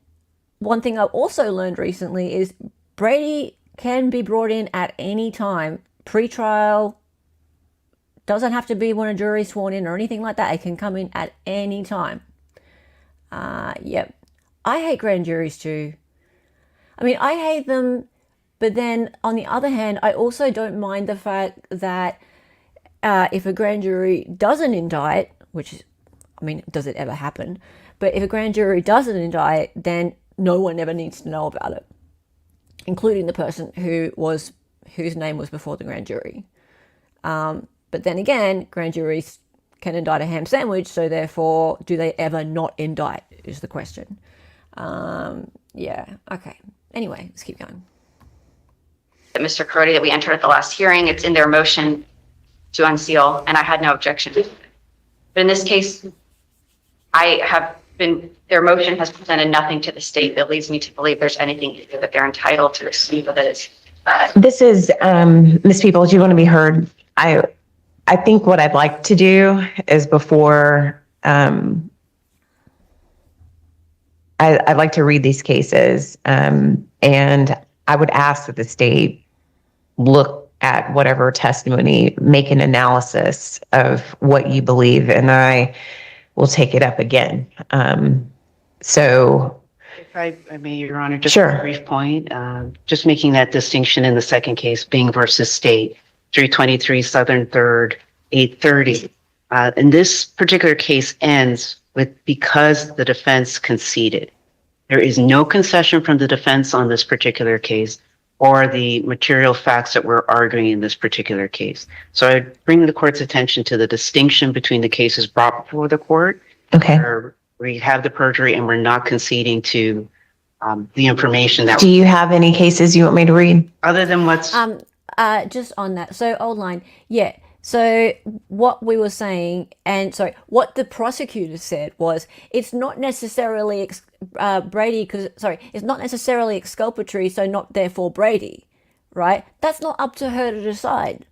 one thing I've also learned recently is Brady can be brought in at any time. Pretrial, doesn't have to be when a jury's sworn in or anything like that. It can come in at any time. Yep. I hate grand juries too. I mean, I hate them, but then on the other hand, I also don't mind the fact that if a grand jury doesn't indict, which, I mean, does it ever happen? But if a grand jury doesn't indict, then no one ever needs to know about it, including the person whose name was before the grand jury. But then again, grand juries can indict a ham sandwich, so therefore, do they ever not indict, is the question. Yeah, okay. Anyway, let's keep going. Mr. Crody, that we entered at the last hearing, it's in their motion to unseal, and I had no objection. But in this case, their motion has presented nothing to the state that leads me to believe there's anything that they're entitled to receive that is. This is, Ms. People, do you want to be heard? I think what I'd like to do is before, I'd like to read these cases, and I would ask that the state look at whatever testimony, make an analysis of what you believe, and I will take it up again. So. If I may, Your Honor, just Sure. a brief point, just making that distinction in the second case, Bing versus State, 323 Southern 3rd, 830. And this particular case ends with because the defense conceded. There is no concession from the defense on this particular case or the material facts that we're arguing in this particular case. So I bring the court's attention to the distinction between the cases brought before the court. Okay. Where we have the perjury and we're not conceding to the information that. Do you have any cases you want me to read? Other than what's. Just on that. So old line. Yeah. So what we were saying, what the prosecutor said was, it's not necessarily Brady, it's not necessarily exculpatory, so not therefore Brady, right? That's not up to her to decide.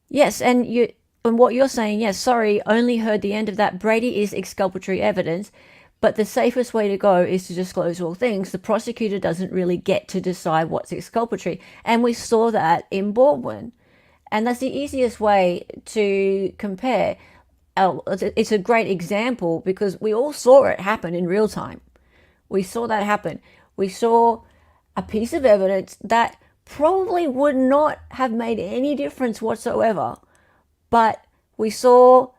Yes, and what you're saying, yes, sorry, only heard the end of that. Brady is exculpatory evidence, but the safest way to go is to disclose all things. The prosecutor doesn't really get to decide what's exculpatory, and we saw that in Baldwin. And that's the easiest way to compare. It's a great example because we all saw it happen in real time. We saw that happen. We saw a piece of evidence that probably would not have made any difference whatsoever. But we saw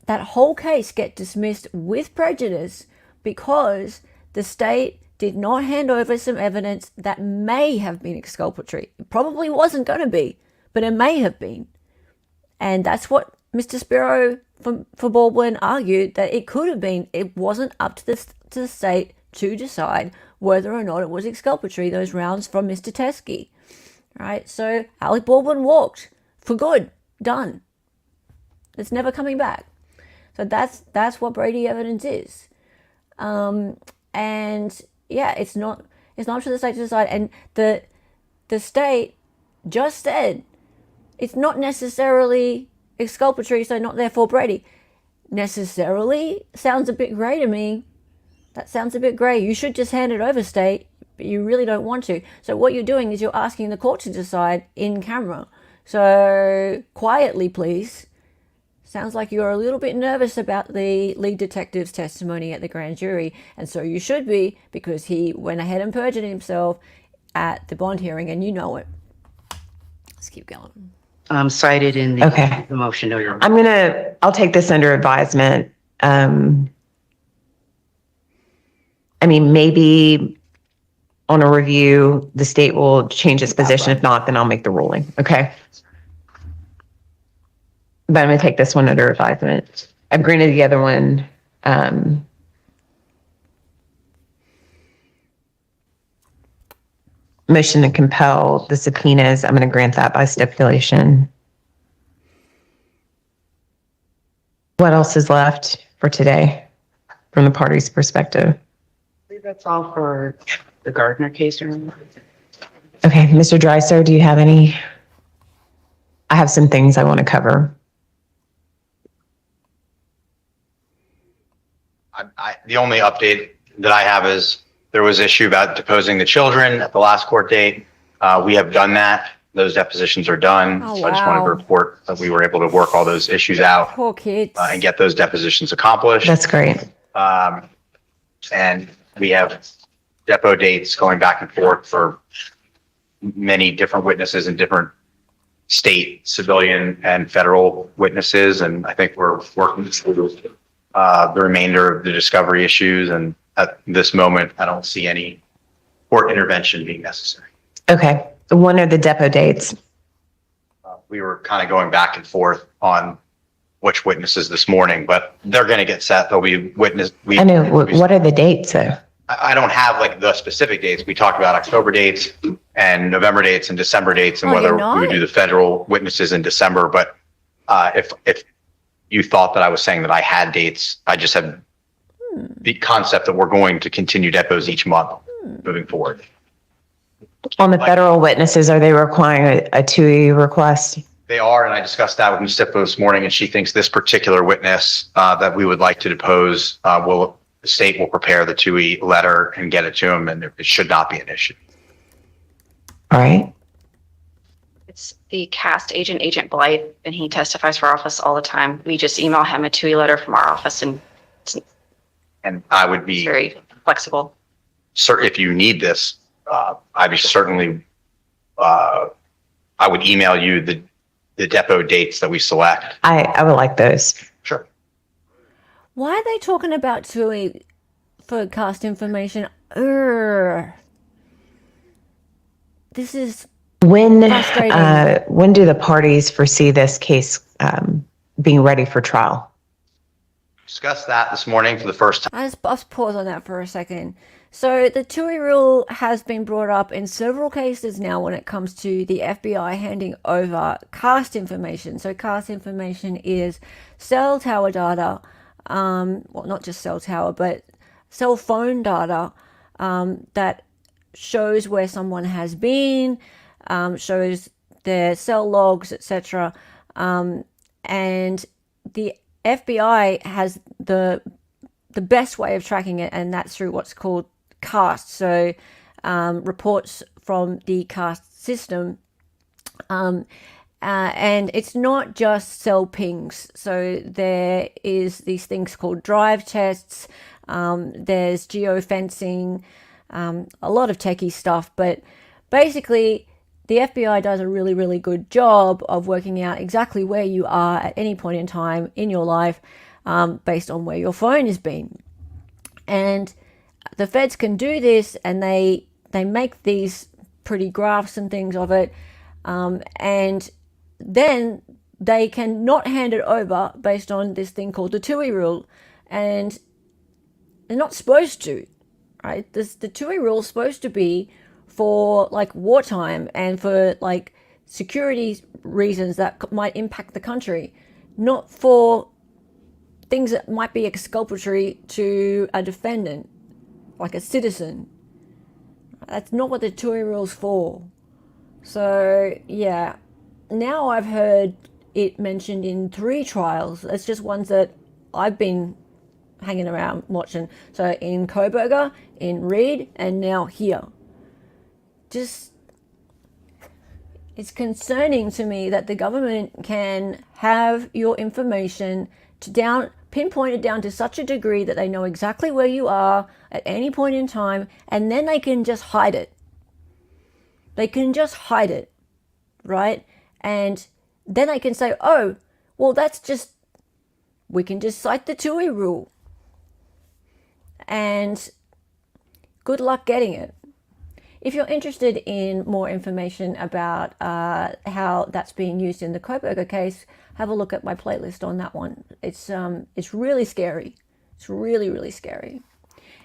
that whole case get dismissed with prejudice because the state did not hand over some evidence that may have been exculpatory. It probably wasn't going to be, but it may have been. And that's what Mr. Spiro for Baldwin argued, that it could have been. It wasn't up to the state to decide whether or not it was exculpatory, those rounds from Mr. Teskey. Right? So Alec Baldwin walked for good. Done. It's never coming back. So that's what Brady evidence is. And yeah, it's not up to the state to decide. And the state just said it's not necessarily exculpatory, so not therefore Brady. Necessarily sounds a bit grey to me. That sounds a bit grey. You should just hand it over, state, but you really don't want to. So what you're doing is you're asking the court to decide in camera. So quietly, please. Sounds like you're a little bit nervous about the lead detective's testimony at the grand jury, and so you should be, because he went ahead and perjured himself at the bond hearing, and you know it. Let's keep going. Cited in the motion. No, you're. I'll take this under advisement. I mean, maybe on a review, the state will change its position. If not, then I'll make the ruling. Okay. But I'm going to take this one under advisement. I've granted the other one. Motion to compel the subpoenas. I'm going to grant that by stipulation. What else is left for today from the party's perspective? I believe that's all for the Gardner case. Okay, Mr. Dreiser, do you have any? I have some things I want to cover. The only update that I have is there was issue about deposing the children at the last court date. We have done that. Those depositions are done. Oh, so I just wanted to report that we were able to work all those issues out. Poor kids. And get those depositions accomplished. That's great. And we have depot dates going back and forth for many different witnesses and different state, civilian, and federal witnesses. And I think we're working through the remainder of the discovery issues. And at this moment, I don't see any court intervention being necessary. Okay. When are the depot dates? We were kind of going back and forth on which witnesses this morning, but they're going to get set. They'll be witness. I know. What are the dates, though? I don't have like the specific dates. We talked about October dates and November dates and December dates, and whether we would do the federal witnesses in December. But if you thought that I was saying that I had dates, I just had the concept that we're going to continue depots each month moving forward. On the federal witnesses, are they requiring a 2E request? They are, and I discussed that with Ms. Stippo this morning, and she thinks this particular witness that we would like to depose, the state will prepare the 2E letter and get it to him, and it should not be an issue. All right. It's the cast agent, Agent Blythe, and he testifies for our office all the time. We just email him a 2E letter from our office, and And I would be very flexible. Sir, if you need this, I'd be certainly, I would email you the depot dates that we select. I would like those. Sure. Why are they talking about TUI for cast information? This is frustrating. When do the parties foresee this case being ready for trial? Discussed that this morning for the first time. I'll just pause on that for a second. So the TUI rule has been brought up in several cases now when it comes to the FBI handing over cast information. So cast information is cell tower data, well, not just cell tower, but cell phone data that shows where someone has been, shows their cell logs, etc. And the FBI has the best way of tracking it, and that's through what's called cast. So reports from the cast system. And it's not just cell pings. So there is these things called drive tests. There's geofencing, a lot of techie stuff. But basically, the FBI does a really, really good job of working out exactly where you are at any point in time in your life based on where your phone has been. And the feds can do this, and they make these pretty graphs and things of it, and then they can not hand it over based on this thing called the TUI rule, and they're not supposed to, right? The TUI rule is supposed to be for like wartime and for like security reasons that might impact the country, not for things that might be exculpatory to a defendant, like a citizen. That's not what the TUI rule's for. So yeah, now I've heard it mentioned in 3 trials. It's just ones that I've been hanging around watching. So in Koberger, in Reed, and now here. Just, it's concerning to me that the government can have your information pinpointed down to such a degree that they know exactly where you are at any point in time, and then they can just hide it. They can just hide it, right? And then they can say, oh, well, we can just cite the TUI rule. And good luck getting it. If you're interested in more information about how that's being used in the Koberger case, have a look at my playlist on that one. It's really scary. It's really, really scary.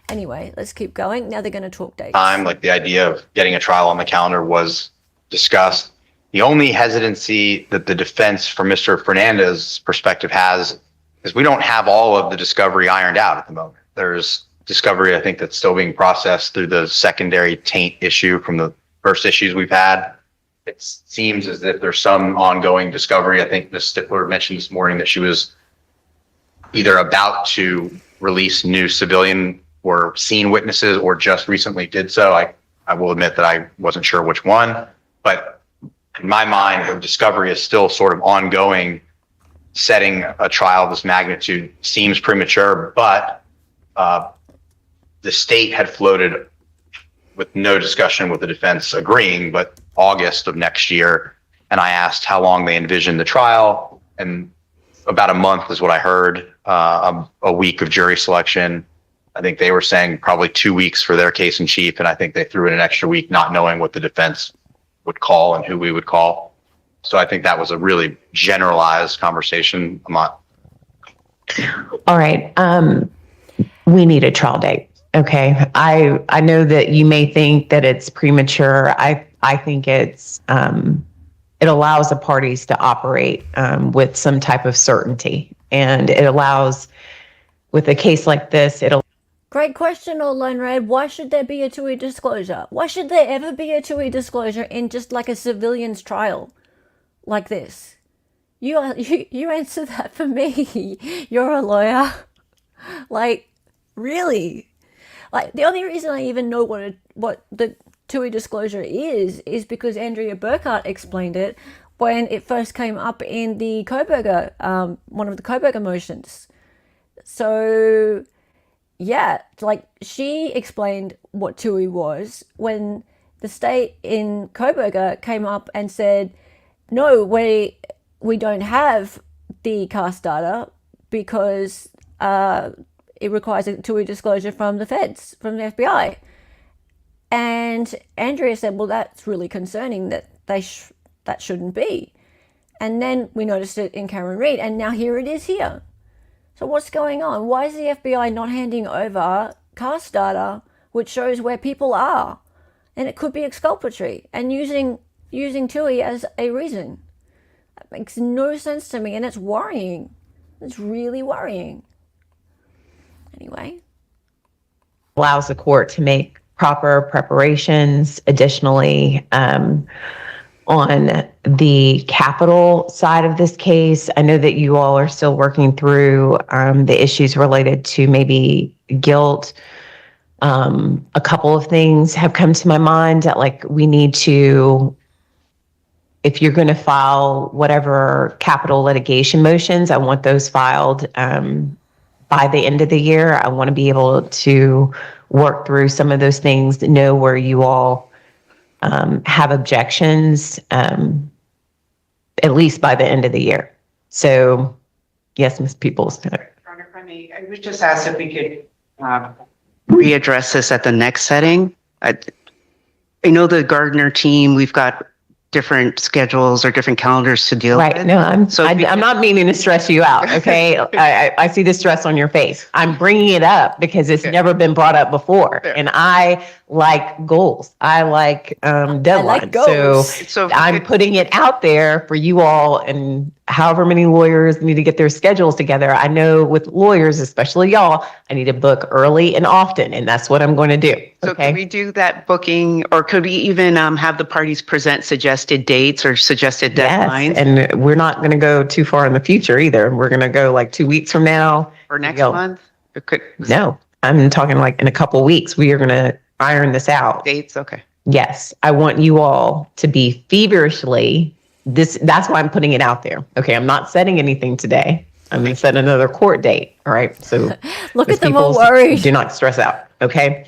Anyway, let's keep going. Now they're going to talk dates. Like the idea of getting a trial on the calendar was discussed. The only hesitancy that the defense from Mr. Fernandez's perspective has is we don't have all of the discovery ironed out at the moment. There's discovery, I think, that's still being processed through the secondary taint issue from the first issues we've had. It seems as if there's some ongoing discovery. I think Ms. Stippler mentioned this morning that she was either about to release new civilian or scene witnesses or just recently did so. I will admit that I wasn't sure which one, but in my mind, the discovery is still sort of ongoing. Setting a trial of this magnitude seems premature, but the state had floated with no discussion with the defense agreeing, but August of next year. And I asked how long they envisioned the trial, and about a month is what I heard, a week of jury selection. I think they were saying probably 2 weeks for their case in chief. And I think they threw in an extra week, not knowing what the defense would call and who we would call. So I think that was a really generalized conversation. All right. We need a trial date. Okay. I know that you may think that it's premature. I think it allows the parties to operate with some type of certainty, and it allows, with a case like this, Great question, Online Red. Why should there be a TUI disclosure? Why should there ever be a TUI disclosure in just like a civilian's trial like this? You answer that for me. You're a lawyer. Like, really? Like, the only reason I even know what the TUI disclosure is because Andrea Burkhart explained it when it first came up in the Koberger, one of the Koberger motions. So yeah, like, she explained what TUI was when the state in Koberger came up and said, no, we don't have the cast data because it requires a TUI disclosure from the feds, from the FBI. And Andrea said, well, that's really concerning, that that shouldn't be. And then we noticed it in Karen Reed, and now here it is here. So what's going on? Why is the FBI not handing over cast data which shows where people are? And it could be exculpatory, and using TUI as a reason. That makes no sense to me, and it's worrying. It's really worrying. Anyway. allows the court to make proper preparations. Additionally, on the capital side of this case, I know that you all are still working through the issues related to maybe guilt. A couple of things have come to my mind that, like, we need to, if you're going to file whatever capital litigation motions, I want those filed by the end of the year. I want to be able to work through some of those things, to know where you all have objections, at least by the end of the year. So, yes, Ms. Peoples. If I may, I was just asked if we could readdress this at the next setting. I know the Gardner team, we've got different schedules or different calendars to deal Right. with. No, I'm So if we- I'm not meaning to stress you out. Okay. I see the stress on your face. I'm bringing it up because it's never been brought up before. Fair. And I like goals. I like deadlines. goals. So if I'm we could- putting it out there for you all, and however many lawyers need to get their schedules together. I know with lawyers, especially y'all, I need to book early and often, and that's what I'm going to do. So Okay. could we do that booking, or could we even have the parties present suggested dates or suggested deadlines? Yes, and we're not going to go too far in the future either. We're going to go like 2 weeks from now. Or next Go. month? Or could No, I'm talking like in a couple weeks. We are going to iron this out. dates? Okay. Yes, I want you all to be feverishly that's why I'm putting it out there. Okay, I'm not setting anything today. I'm going to set another court date. All right. So Look Miss at them all Peoples, worried. do not stress out. Okay.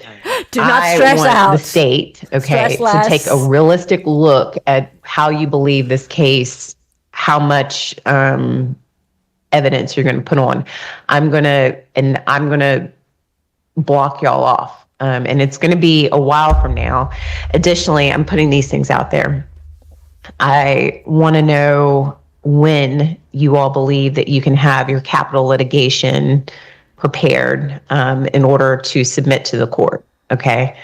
Do not I stress want out. the state, okay, Stress less. to take a realistic look at how you believe this case, how much evidence you're going to put on. I'm going to block y'all off. And it's going to be a while from now. Additionally, I'm putting these things out there. I want to know when you all believe that you can have your capital litigation prepared in order to submit to the court. Okay.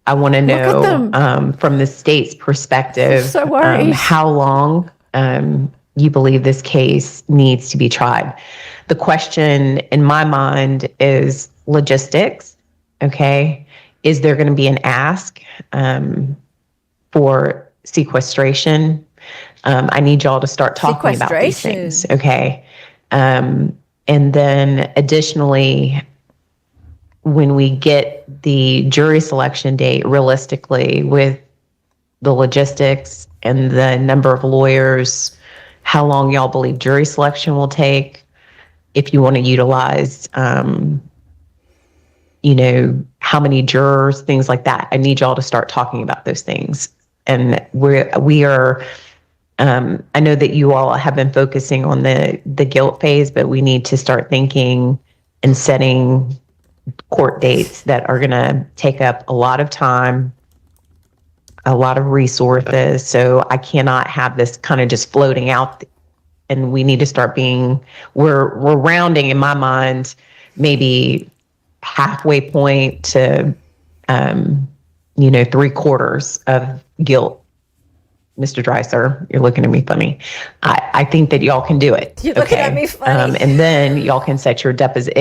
I want to know from the state's perspective, So worried. how long you believe this case needs to be tried. The question in my mind is logistics. Okay. Is there going to be an ask for sequestration? I need y'all to start talking about these things. Okay. And then additionally, when we get the jury selection date, realistically, with the logistics and the number of lawyers, how long y'all believe jury selection will take, if you want to utilize, how many jurors, things like that. I need y'all to start talking about those things. And we are, I know that you all have been focusing on the guilt phase, but we need to start thinking and setting court dates that are going to take up a lot of time, a lot of resources. So I cannot have this kind of just floating out. And we need to start we're rounding in my mind, maybe halfway point to, 3/4 of guilt. Mr. Dreiser, you're looking at me funny. I think that y'all can do it. You're looking at me funny. And then y'all can set your deposit.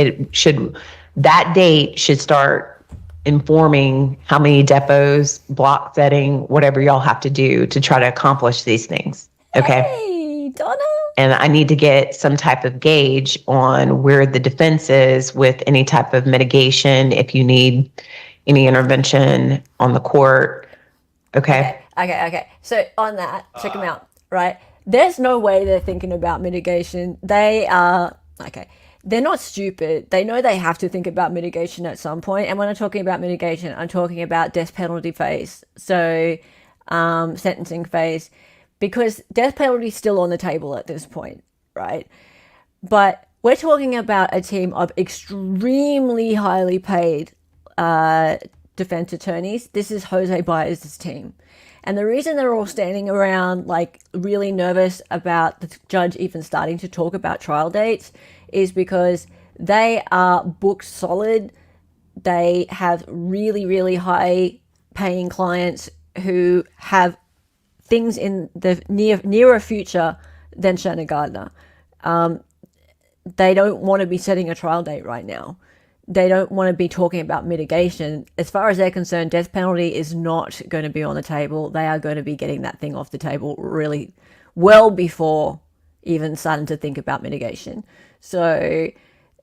That date should start informing how many depots, block setting, whatever y'all have to do to try to accomplish these things. Okay. Hey, Donna. And I need to get some type of gauge on where the defense is with any type of mitigation, if you need any intervention on the court. Okay. Okay. So on that, check them out, right? There's no way they're thinking about mitigation. They are, they're not stupid. They know they have to think about mitigation at some point. And when I'm talking about mitigation, I'm talking about death penalty phase. So sentencing phase, because death penalty is still on the table at this point, right? But we're talking about a team of extremely highly paid defense attorneys. This is Jose Baez's team. And the reason they're all standing around really nervous about the judge even starting to talk about trial dates is because they are booked solid. They have really, really high paying clients who have things in the nearer future than Shanna Gardner. They don't want to be setting a trial date right now. They don't want to be talking about mitigation. As far as they're concerned, death penalty is not going to be on the table. They are going to be getting that thing off the table really well before even starting to think about mitigation. So,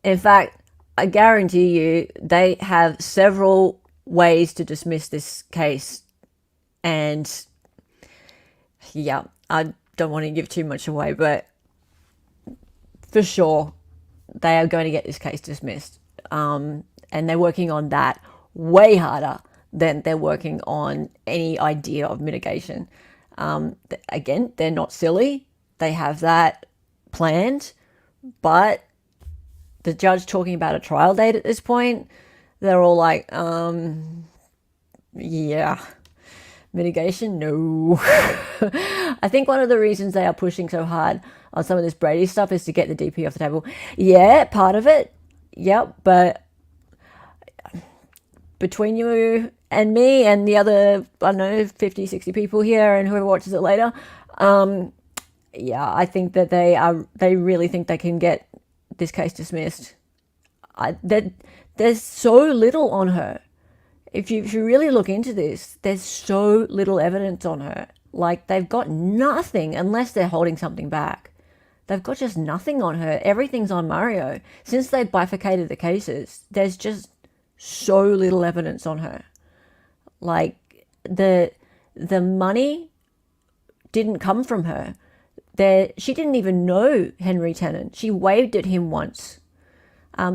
in fact, I guarantee you they have several ways to dismiss this case. And yeah, I don't want to give too much away, but for sure, they are going to get this case dismissed. And they're working on that way harder than they're working on any idea of mitigation. Again, they're not silly. They have that planned. But the judge talking about a trial date at this point, they're all like, yeah, mitigation, no. I think one of the reasons they are pushing so hard on some of this Brady stuff is to get the DP off the table. Yeah, part of it. Yep, but between you and me and the other, I don't know, 50, 60 people here and whoever watches it later, yeah, I think that they really think they can get this case dismissed. There's so little on her. If you really look into this, there's so little evidence on her. Like, they've got nothing unless they're holding something back. They've got just nothing on her. Everything's on Mario. Since they bifurcated the cases, there's just so little evidence on her. Like, the money didn't come from her. She didn't even know Henry Tennant. She waved at him once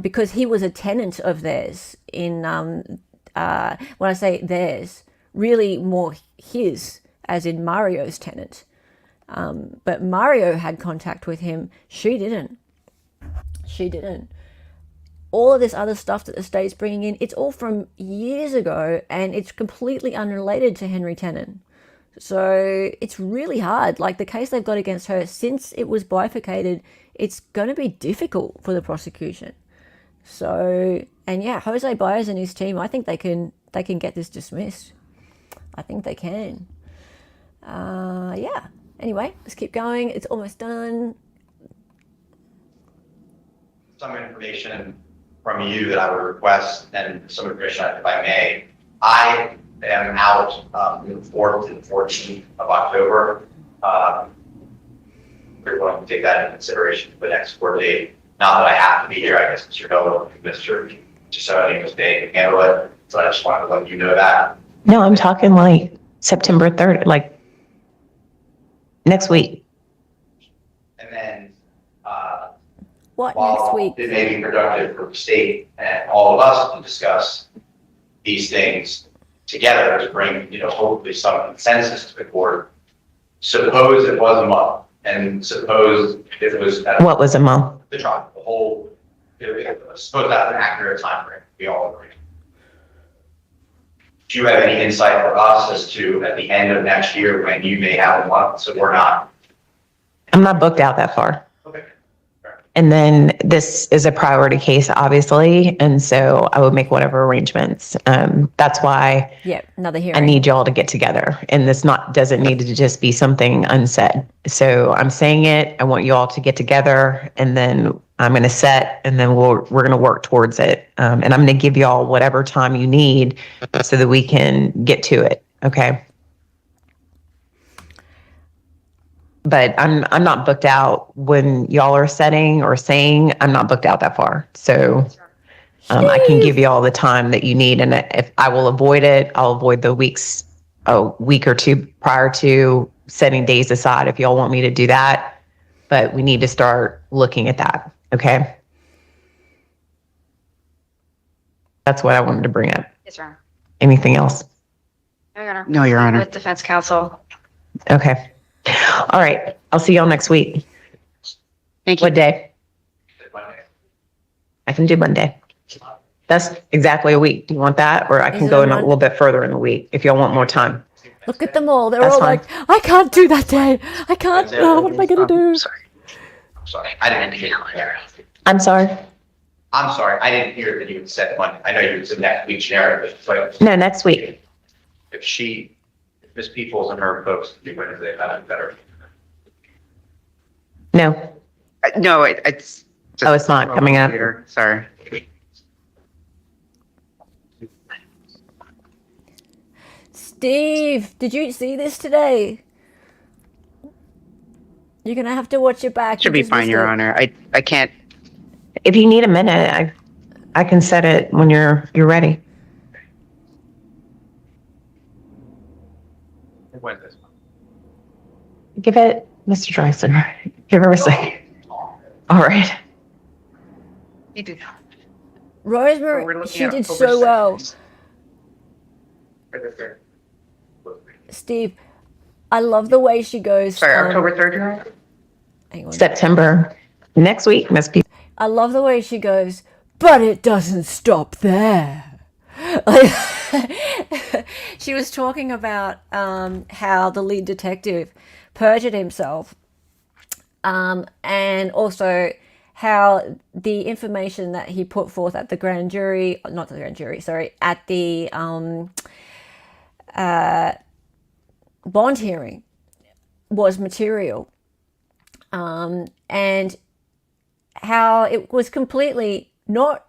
because he was a tenant of theirs in, when I say theirs, really more his, as in Mario's tenant. But Mario had contact with him. She didn't. All of this other stuff that the state's bringing in, it's all from years ago, and it's completely unrelated to Henry Tennant. So it's really hard. Like, the case they've got against her, since it was bifurcated, it's going to be difficult for the prosecution. So, and yeah, Jose Baez and his team, I think they can get this dismissed. I think they can. Yeah. Anyway, let's keep going. It's almost done. Some information from you that I would request, and some information, if I may. I am out from the 4th to the 14th of October. We're going to take that into consideration for the next court date. Not that I have to be here, I guess Mr. Hill, Mr. Gisoni was day to handle it. So I just wanted to let you know that. No, I'm talking like September 3rd, like next week. And then What while next week? it may be productive for the state and all of us to discuss these things together to bring, hopefully some consensus to the court. Suppose it was a month, and suppose it was What was a month? the trial, the whole. Suppose that's an accurate time frame. We all agree. Do you have any insight for us as to at the end of next year when you may have a month? So we're not. I'm not booked out that far. Okay. And then this is a priority case, obviously. And so I would make whatever arrangements. That's why Yeah, another hearing. I need y'all to get together. And this doesn't need to just be something unsaid. So I'm saying it. I want you all to get together, and then I'm going to set, and then we're going to work towards it. And I'm going to give y'all whatever time you need so that we can get to it. Okay. But I'm not booked out when y'all are setting or saying. I'm not booked out that far. So I can give you all the time that you need. And if I will avoid it, I'll avoid the a week or two prior to setting days aside if y'all want me to do that. But we need to start looking at that. Okay. That's what I wanted to bring up. Yes, Your Honor. Anything else? No, Your Honor. With defense counsel. Okay. All right. I'll see y'all next week. Thank you. What day? I can do Monday. That's exactly a week. Do you want that? Or I can Is go it in a Mon- little bit further in the week if y'all want more time. Look at them all. They're That's all fine. like, I can't do that day. I can't. Oh, what am I going to do? I'm sorry. I didn't hear. I'm sorry. I'm sorry. I didn't hear that you had said Monday. I know you said next week generic, but No, next week. if Ms. Peoples and her folks do Wednesday, that'd be better. No. No, it's. Oh, it's not coming up. Sorry. Steve, did you see this today? You're going to have to watch it back. Should You be just fine, missed Your it. Honor. I can't. If you need a minute, I can set it when you're ready. Wednesday. Give it, Mr. Dreyson. Give her a second. All right. Rosemary, We're looking she at did October so well. 2nd. Steve, I love the way she goes. Sorry, October 3rd, Your Honor? Hang on. September. Next week, Miss P. I love the way she goes, but it doesn't stop there. She was talking about how the lead detective perjured himself, and also how the information that he put forth at the grand jury, not the grand jury, sorry, at the bond hearing was material, and how it was completely not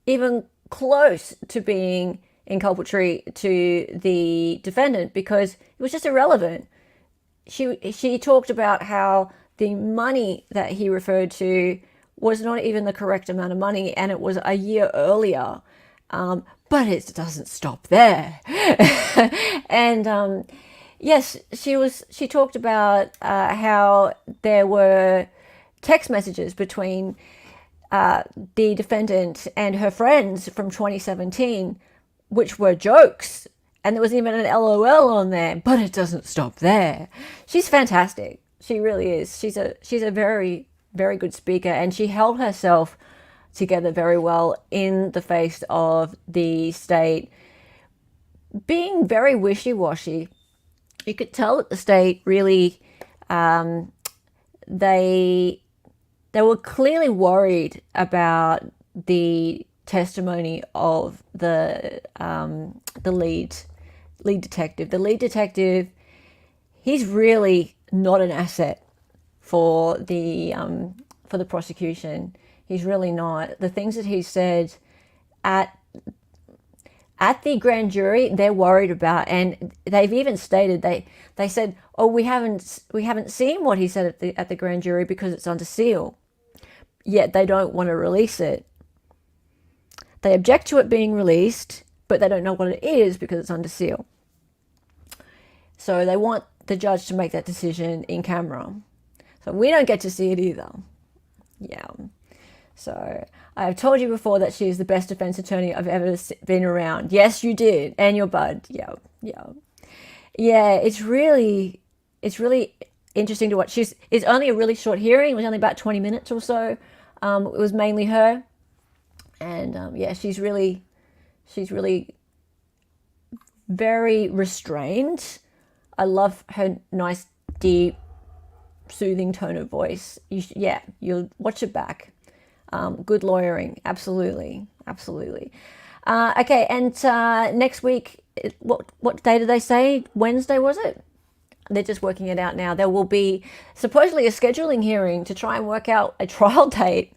even close to being inculpatory to the defendant because it was just irrelevant. She talked about how the money that he referred to was not even the correct amount of money, and it was a year earlier. But it doesn't stop there. And yes, she talked about how there were text messages between the defendant and her friends from 2017, which were jokes. And there was even an LOL on there, but it doesn't stop there. She's fantastic. She really is. She's a very, very good speaker, and she held herself together very well in the face of the state being very wishy-washy. You could tell that the state really, they were clearly worried about the testimony of the lead detective. The lead detective, he's really not an asset for the prosecution. He's really not. The things that he said at the grand jury, they're worried about, and they've even stated they said, "Oh, we haven't seen what he said at the grand jury because it's under seal." Yet they don't want to release it. They object to it being released, but they don't know what it is because it's under seal. So they want the judge to make that decision in camera. So we don't get to see it either. Yeah. So I've told you before that she's the best defense attorney I've ever been around. Yes, you did. And your bud. Yeah. Yeah, it's really interesting to watch. It's only a really short hearing. It was only about 20 minutes or so. It was mainly her. And yeah, she's really very restrained. I love her nice, deep, soothing tone of voice. You'll watch it back. Good lawyering, absolutely. Okay, and next week, what day did they say? Wednesday, was it? They're just working it out now. There will be supposedly a scheduling hearing to try and work out a trial date,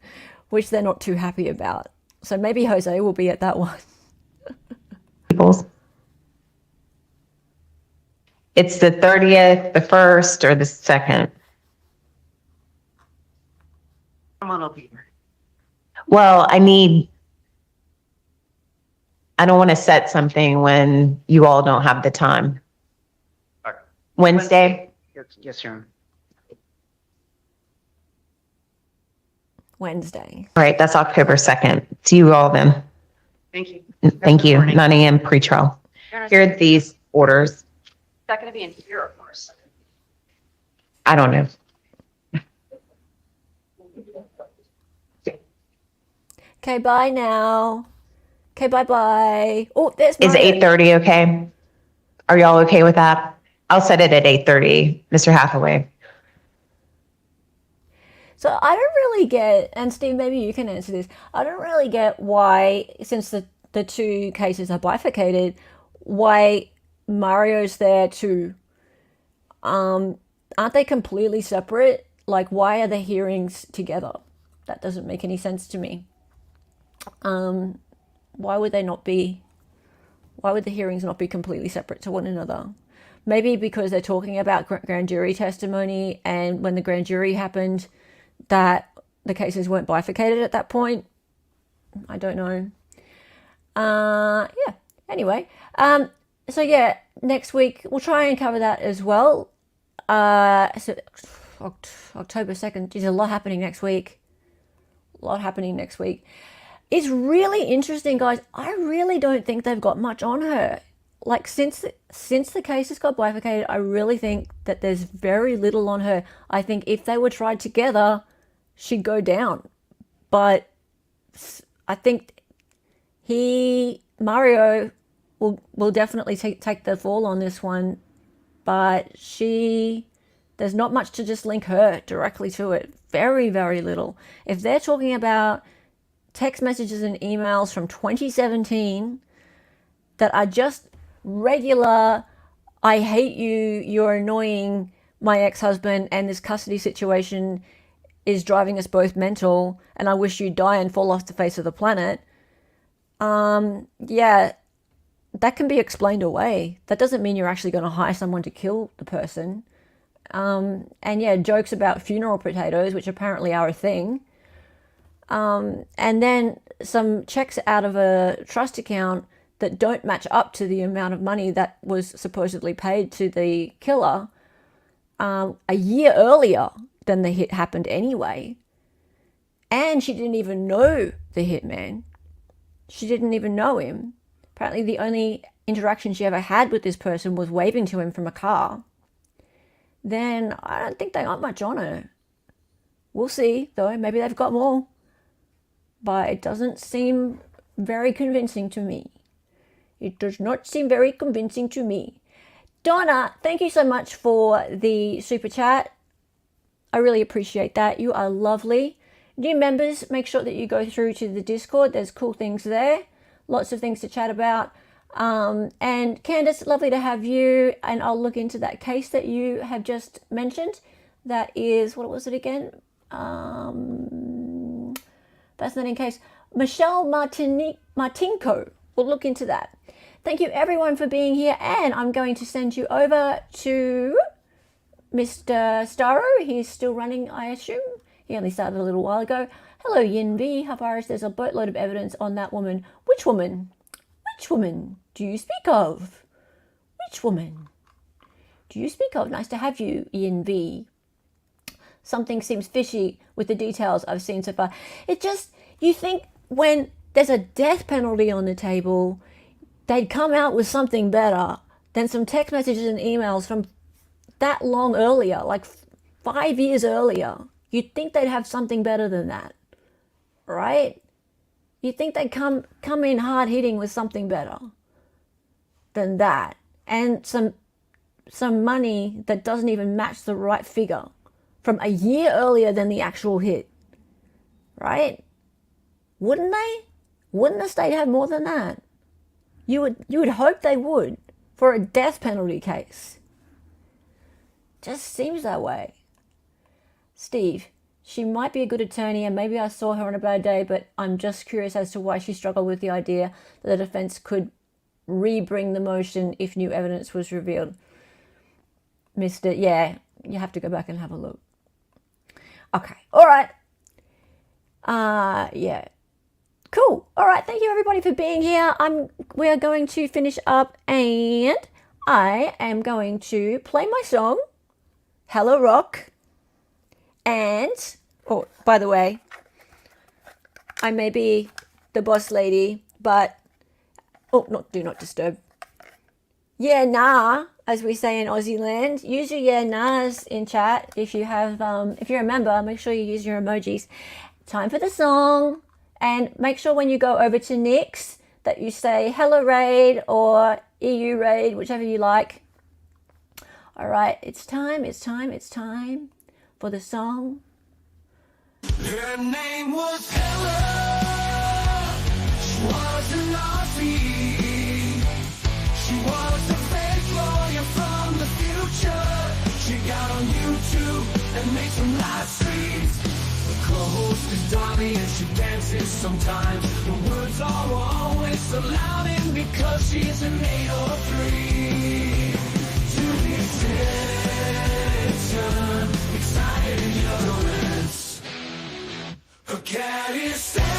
which they're not too happy about. So maybe Jose will be at that one. It's the 30th, the 1st, or the 2nd. I'll be here. Well, I don't want to set something when you all don't have the time. All right. Wednesday? Yes, Your Honor. Wednesday. All right, that's October 2nd. See you all then. Thank you. Thank you. 9 a.m. pretrial. Here are these orders. Is that going to be in here, of course? I don't know. Okay, bye now. Okay, bye. Oh, there's Is Margaret. 8:30 okay? Are y'all okay with that? I'll set it at 8:30, Mr. Hathaway. So I don't really get, and Steve, maybe you can answer this. I don't really get why, since the two cases are bifurcated, why Mario's there too. Aren't they completely separate? Like, why are the hearings together? That doesn't make any sense to me. Why would the hearings not be completely separate to one another? Maybe because they're talking about grand jury testimony, and when the grand jury happened, that the cases weren't bifurcated at that point. I don't know. Yeah. Anyway, so yeah, next week we'll try and cover that as well. So October 2nd. There's a lot happening next week. It's really interesting, guys. I really don't think they've got much on her. Like, since the cases got bifurcated, I really think that there's very little on her. I think if they were tried together, she'd go down. But I think he Mario will definitely take the fall on this one, but there's not much to just link her directly to it. Very, very little. If they're talking about text messages and emails from 2017 that are just regular, I hate you, you're annoying, my ex-husband, and this custody situation is driving us both mental, and I wish you'd die and fall off the face of the planet. Yeah, that can be explained away. That doesn't mean you're actually going to hire someone to kill the person. And yeah, jokes about funeral potatoes, which apparently are a thing. And then some checks out of a trust account that don't match up to the amount of money that was supposedly paid to the killer a year earlier than the hit happened anyway. And she didn't even know the hitman. She didn't even know him. Apparently the only interaction she ever had with this person was waving to him from a car. Then I don't think they got much on her. We'll see, though. Maybe they've got more. But it doesn't seem very convincing to me. It does not seem very convincing to me. Donna, thank you so much for the super chat. I really appreciate that. You are lovely. New members, make sure that you go through to the Discord. There's cool things there. Lots of things to chat about. And Candace, lovely to have you. And I'll look into that case that you have just mentioned. That is, what was it again? Fascinating case. Michelle Martinko. We'll look into that. Thank you everyone for being here. And I'm going to send you over to Mr. Starro. He's still running, I assume. He only started a little while ago. Hello, Yin V. Havaris, there's a boatload of evidence on that woman. Which woman? Which woman do you speak of? Which woman do you speak of? Nice to have you, Yin V. Something seems fishy with the details I've seen so far. It just, you think when there's a death penalty on the table, they'd come out with something better than some text messages and emails from that long earlier, like 5 years earlier. You'd think they'd have something better than that, right? You'd think they'd come in hard hitting with something better than that, and some money that doesn't even match the right figure from a year earlier than the actual hit, right? Wouldn't they? Wouldn't the state have more than that? You would hope they would for a death penalty case. Just seems that way. Steve, she might be a good attorney and maybe I saw her on a bad day, but I'm just curious as to why she struggled with the idea that the defense could re-bring the motion if new evidence was revealed. Mr. Yeah, you have to go back and have a look. Okay, all right. Yeah. Cool. All right, thank you everybody for being here. We are going to finish up and I am going to play my song, Hello Rock. And, oh, by the way, I may be the boss lady, but, do not disturb. Yeah, nah, as we say in Aussie land. Use your yeah, nahs in chat if you have, if you're a member, make sure you use your emojis. Time for the song. And make sure when you go over to Nick's that you say Hello Raid or EU Raid, whichever you like. All right, it's time for the song. Her name was Helen. She was an Aussie. She was a fake lawyer from the future. She got on YouTube and made some live streams. Her co-host is Donnie and she dances sometimes. The words are always so loud and because she's an 803. To the attention, excited ignorance. Her cat is sad.